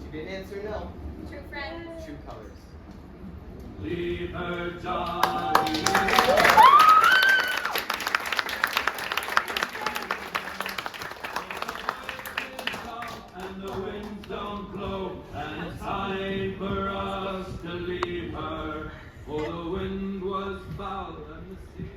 [SPEAKER 6] She didn't answer no.
[SPEAKER 9] True friend.
[SPEAKER 6] True colors.
[SPEAKER 14] Leave her, Johnny. And the winds don't blow, and it's time for us to leave her. For the wind was foul and the sea.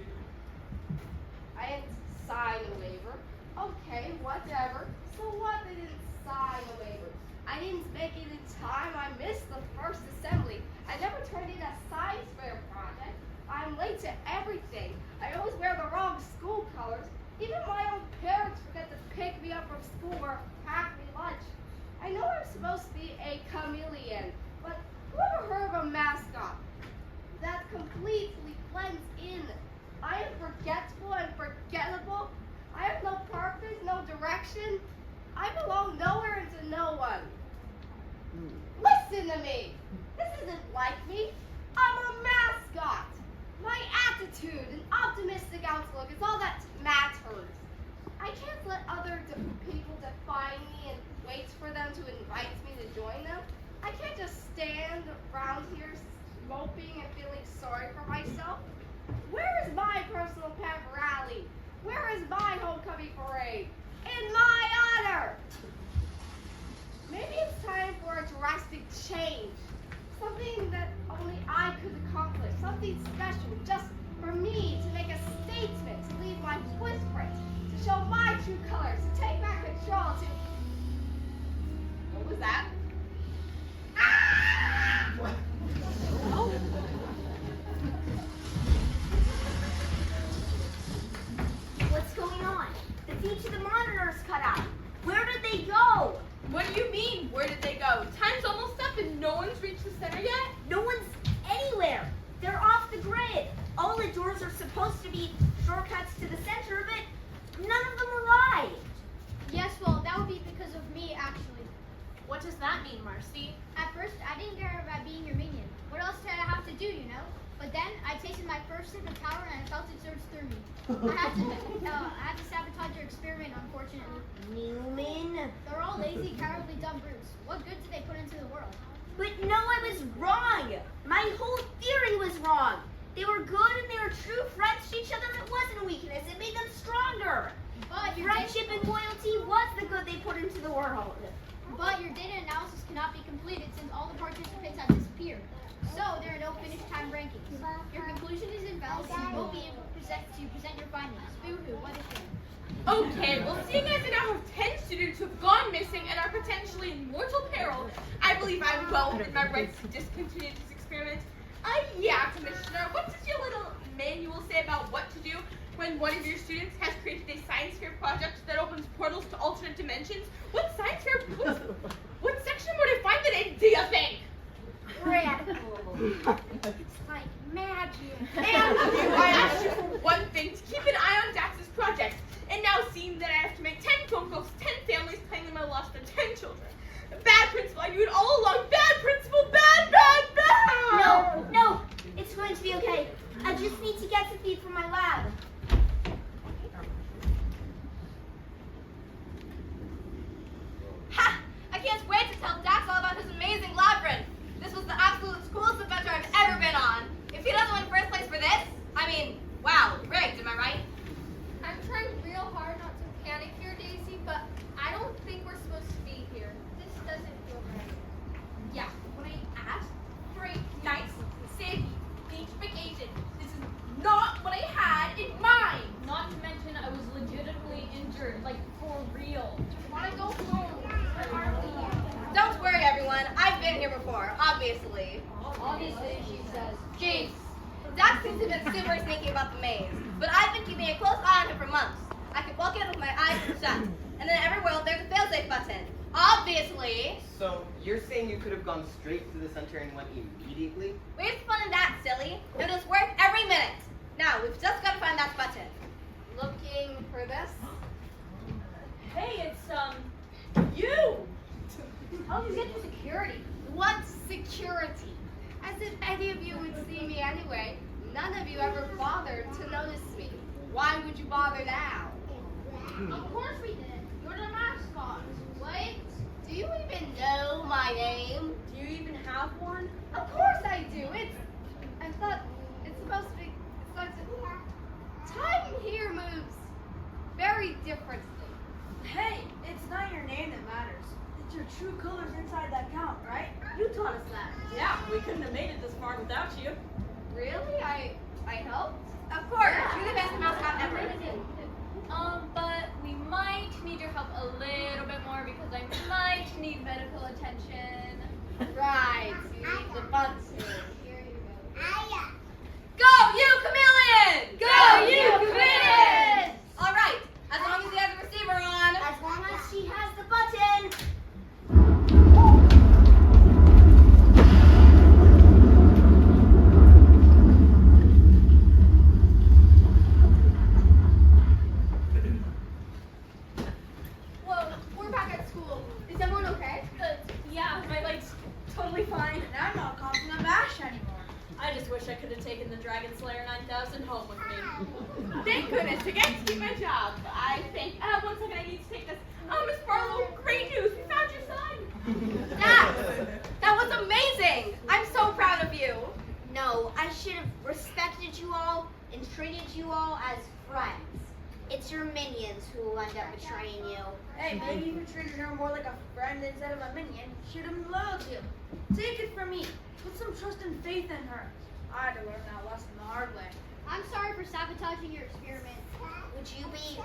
[SPEAKER 7] I didn't sign a waiver. Okay, whatever. So what? They didn't sign a waiver. I didn't make it in time. I missed the first assembly. I never turned in a science fair project. I'm late to everything. I always wear the wrong school colors. Even my own parents forget to pick me up from school or pack me lunch. I know I'm supposed to be a chameleon, but who ever heard of a mascot that completely blends in? I am forgetful and forgettable. I have no purpose, no direction. I belong nowhere and to no one. Listen to me. This isn't like me. I'm a mascot. My attitude and optimistic outlook is all that matters. I can't let other people define me and wait for them to invite me to join them. I can't just stand around here moping and feeling sorry for myself. Where is my personal pep rally? Where is my homecoming parade? In my honor! Maybe it's time for a drastic change. Something that only I could accomplish. Something special just for me to make a statement, to leave my footprint, to show my true colors, to take back control, to... What was that? Ah!
[SPEAKER 6] What?
[SPEAKER 7] Oh.
[SPEAKER 8] What's going on? The feed to the monitors cut out. Where did they go?
[SPEAKER 3] What do you mean? Where did they go? Time's almost up and no one's reached the center yet?
[SPEAKER 8] No one's anywhere. They're off the grid. All the doors are supposed to be shortcuts to the center, but none of them arrived.
[SPEAKER 5] Yes, well, that would be because of me, actually.
[SPEAKER 3] What does that mean, Marcy?
[SPEAKER 5] At first, I didn't care about being your minion. What else did I have to do, you know? But then I tasted my first sip of power and I felt it surge through me. I had to sabotage your experiment, unfortunately.
[SPEAKER 8] Newman.
[SPEAKER 5] They're all lazy, cowardly, dumb brutes. What good do they put into the world?
[SPEAKER 8] But no, I was wrong. My whole theory was wrong. They were good and they were true friends to each other, and it wasn't a weakness. It made them stronger.
[SPEAKER 5] But your
[SPEAKER 8] Friendship and loyalty was the good they put into the world.
[SPEAKER 5] But your data analysis cannot be completed since all the participants have disappeared. So there are no finished time rankings. Your conclusion is invalid and you won't be able to present your findings. Boo-hoo, what a shame.
[SPEAKER 3] Okay, well, seeing as I now have 10 students who have gone missing and are potentially in mortal peril, I believe I'm well within my rights to discontinue this experiment. Yeah, Commissioner, what does your little manual say about what to do when one of your students has created a science fair project that opens portals to alternate dimensions? What science fair, what section would I find that do you think?
[SPEAKER 5] Radical. It's like magic.
[SPEAKER 3] And I asked you for one thing, to keep an eye on Dax's project. And now seeing that I have to make 10 phone calls, 10 families claiming them I lost their 10 children. Bad principal, I knew it all along. Bad principal, bad, bad, bad!
[SPEAKER 8] No, it's going to be okay. I just need to get some feed from my lab.
[SPEAKER 9] Ha! I can't wait to tell Dax all about his amazing labyrinth. This was the absolute coolest adventure I've ever been on. If he doesn't win first place for this, I mean, wow, rigged, am I right?
[SPEAKER 1] I'm trying real hard not to panic here, Daisy, but I don't think we're supposed to be here. This doesn't feel right.
[SPEAKER 9] Yeah, when I asked for a nice, safe beach vacation, this is not what I had in mind.
[SPEAKER 10] Not to mention I was legitimately injured, like for real.
[SPEAKER 5] Wanna go home? Where are we?
[SPEAKER 9] Don't worry, everyone. I've been here before, obviously.
[SPEAKER 5] Obviously, she says.
[SPEAKER 9] Jeez. Dax seems to have been super sneaky about the maze, but I've been keeping a close eye on him for months. I could walk in with my eyes shut, and then every world there's a failsafe button. Obviously.
[SPEAKER 6] So, you're saying you could have gone straight to the center and went immediately?
[SPEAKER 9] Where's the fun in that, silly? It was worth every minute. Now, we've just got to find that button.
[SPEAKER 3] Looking for this?
[SPEAKER 10] Hey, it's you!
[SPEAKER 5] How did you get through security?
[SPEAKER 3] What security? As if any of you would see me anyway. None of you ever bothered to notice me. Why would you bother now?
[SPEAKER 5] Of course we did. You're the mascot.
[SPEAKER 3] Wait, do you even know my name?
[SPEAKER 10] Do you even have one?
[SPEAKER 3] Of course I do. I thought it's supposed to be, time here moves very differently.
[SPEAKER 11] Hey, it's not your name that matters. It's your true colors inside that count, right? You taught us that.
[SPEAKER 10] Yeah, we couldn't have made it this far without you.
[SPEAKER 3] Really? I helped?
[SPEAKER 9] Of course, you're the best mascot ever.
[SPEAKER 1] But we might need your help a little bit more because I might need medical attention.
[SPEAKER 3] Right, you need the button.
[SPEAKER 5] Here you go.
[SPEAKER 9] Go, you chameleon!
[SPEAKER 3] Go, you chameleon!
[SPEAKER 9] All right, as long as he has the receiver on.
[SPEAKER 8] As long as she has the button.
[SPEAKER 3] Whoa, we're back at school. Is everyone okay?
[SPEAKER 10] Yeah, my leg's totally fine.
[SPEAKER 11] And I'm not coughing a bash anymore.
[SPEAKER 10] I just wish I could have taken the Dragon Slayer 9000 home with me.
[SPEAKER 3] Thank goodness, I get to keep my job. I think, 1 second, I need to take this. Oh, Miss Barlow, great news, we found your son.
[SPEAKER 9] Dax, that was amazing. I'm so proud of you.
[SPEAKER 8] No, I should have respected you all and treated you all as friends. It's your minions who will end up betraying you.
[SPEAKER 11] Hey, maybe if you treated her more like a friend instead of a minion, she'd have been loyal to you. Take it from me. Put some trust and faith in her. I had to learn that lesson the hard way.
[SPEAKER 5] I'm sorry for sabotaging your experiment.
[SPEAKER 8] Would you be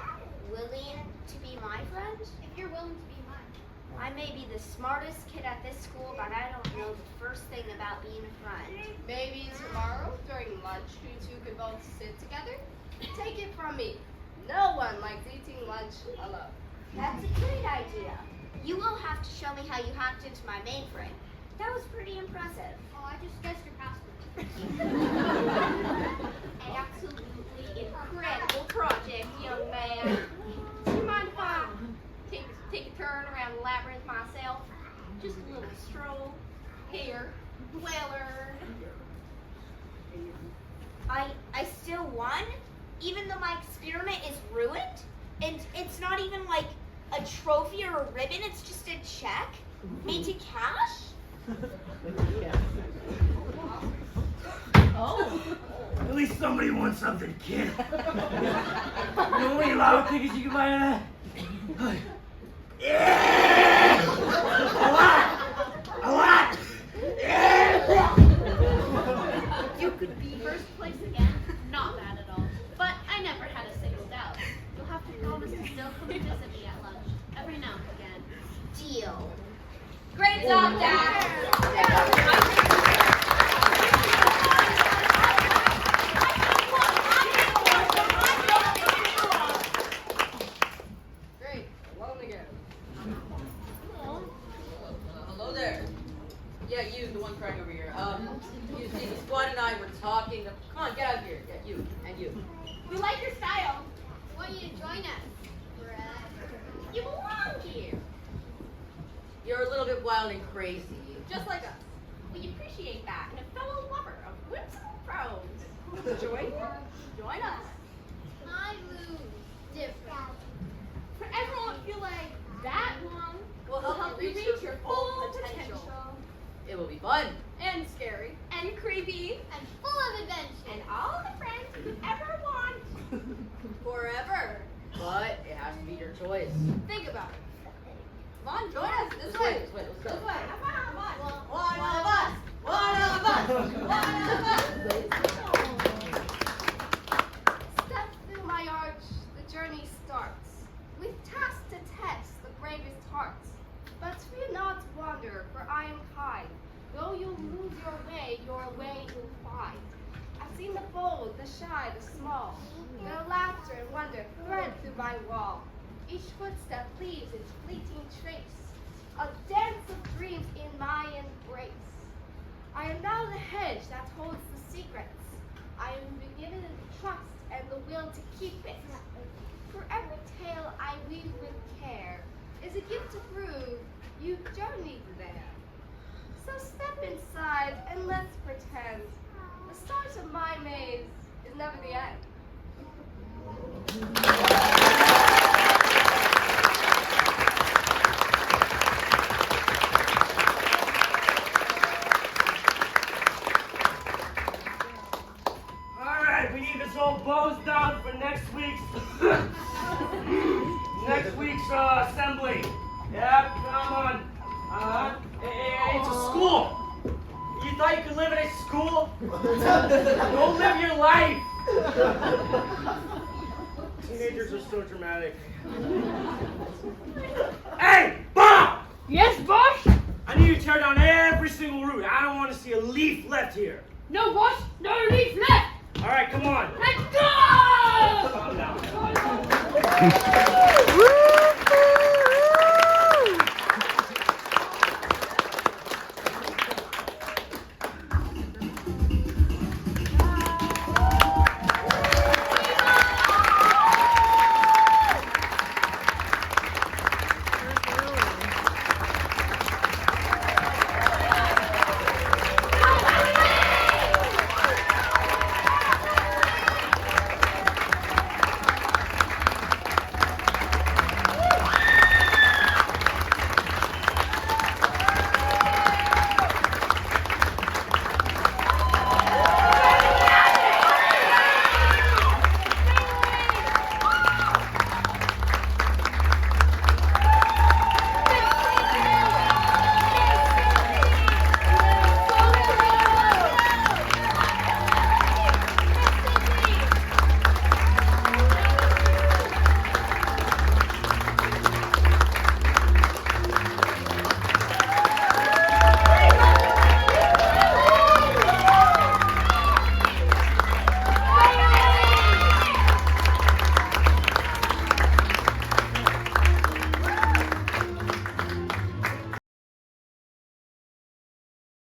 [SPEAKER 8] willing to be my friend?
[SPEAKER 5] If you're willing to be mine.
[SPEAKER 8] I may be the smartest kid at this school, but I don't know the first thing about being a friend.
[SPEAKER 3] Maybe tomorrow, during lunch, you two could both sit together. Take it from me. No one likes eating lunch alone.
[SPEAKER 8] That's a great idea. You will have to show me how you hacked into my mainframe. That was pretty impressive.
[SPEAKER 5] Oh, I just guessed your password.
[SPEAKER 3] An absolutely incredible project, young man. Do you mind if I take a turn around the labyrinth myself? Just a little stroll. Here. Well earned.
[SPEAKER 8] I still won, even though my experiment is ruined, and it's not even like a trophy or a ribbon. It's just a check made to cash.
[SPEAKER 2] Oh. At least somebody wants something, kid. You know any lotto tickets you can buy in that? Yeah! A lot! Yeah!
[SPEAKER 1] You could be first place again. Not bad at all. But I never had a single doubt. You'll have to promise to still come and visit me at lunch. Every now and again.
[SPEAKER 8] Deal.
[SPEAKER 1] Great job, Dad!
[SPEAKER 12] Great. Alone again. Hello there. Yeah, you, the one crying over here. You see, the squad and I were talking. Come on, get out of here. Yeah, you and you.
[SPEAKER 3] We like your style.
[SPEAKER 5] Why don't you join us?
[SPEAKER 3] You belong here.
[SPEAKER 12] You're a little bit wild and crazy.
[SPEAKER 3] Just like us. We appreciate that in a fellow lover of whimsical prose. Join us.
[SPEAKER 5] I lose. Different.
[SPEAKER 3] For everyone won't feel like that long,
[SPEAKER 12] We'll
[SPEAKER 3] help you reach your full potential.
[SPEAKER 12] It will be fun.
[SPEAKER 3] And scary. And creepy.
[SPEAKER 5] And full of adventure.
[SPEAKER 3] And all the friends you could ever want.
[SPEAKER 12] Forever. But it has to be your choice.
[SPEAKER 3] Think about it. Come on, join us. This
[SPEAKER 12] This
[SPEAKER 3] way.
[SPEAKER 12] way, let's go.
[SPEAKER 3] This way. Have fun on the bus.
[SPEAKER 12] One of us! One of us! One of us!
[SPEAKER 7] Step through my arch, the journey starts. With task to test the bravest hearts. But fear not wander, for I am kind. Though you lose your way you'll find. I've seen the bold, the shy, the small. Their laughter and wonder thread through my wall. Each footstep leaves its fleeting trace. A dance of dreams in my embrace. I am now the hedge that holds the secrets. I am given the trust and the will to keep it. For every tale I weave with care is a gift to prove you journeyed there. So step inside and let's pretend the start of my maze is never the end.
[SPEAKER 2] Alright, we need this all bows down for next week's assembly. Yeah, come on. It's a school. You thought you could live in a school? Go live your life. Teenagers are so dramatic. Hey, Bob!
[SPEAKER 3] Yes, boss?
[SPEAKER 2] I need you to tear down every single root. I don't want to see a leaf left here.
[SPEAKER 3] No, boss. No leaf left.
[SPEAKER 2] All right, come on.
[SPEAKER 3] Let's go!
[SPEAKER 2] Calm down.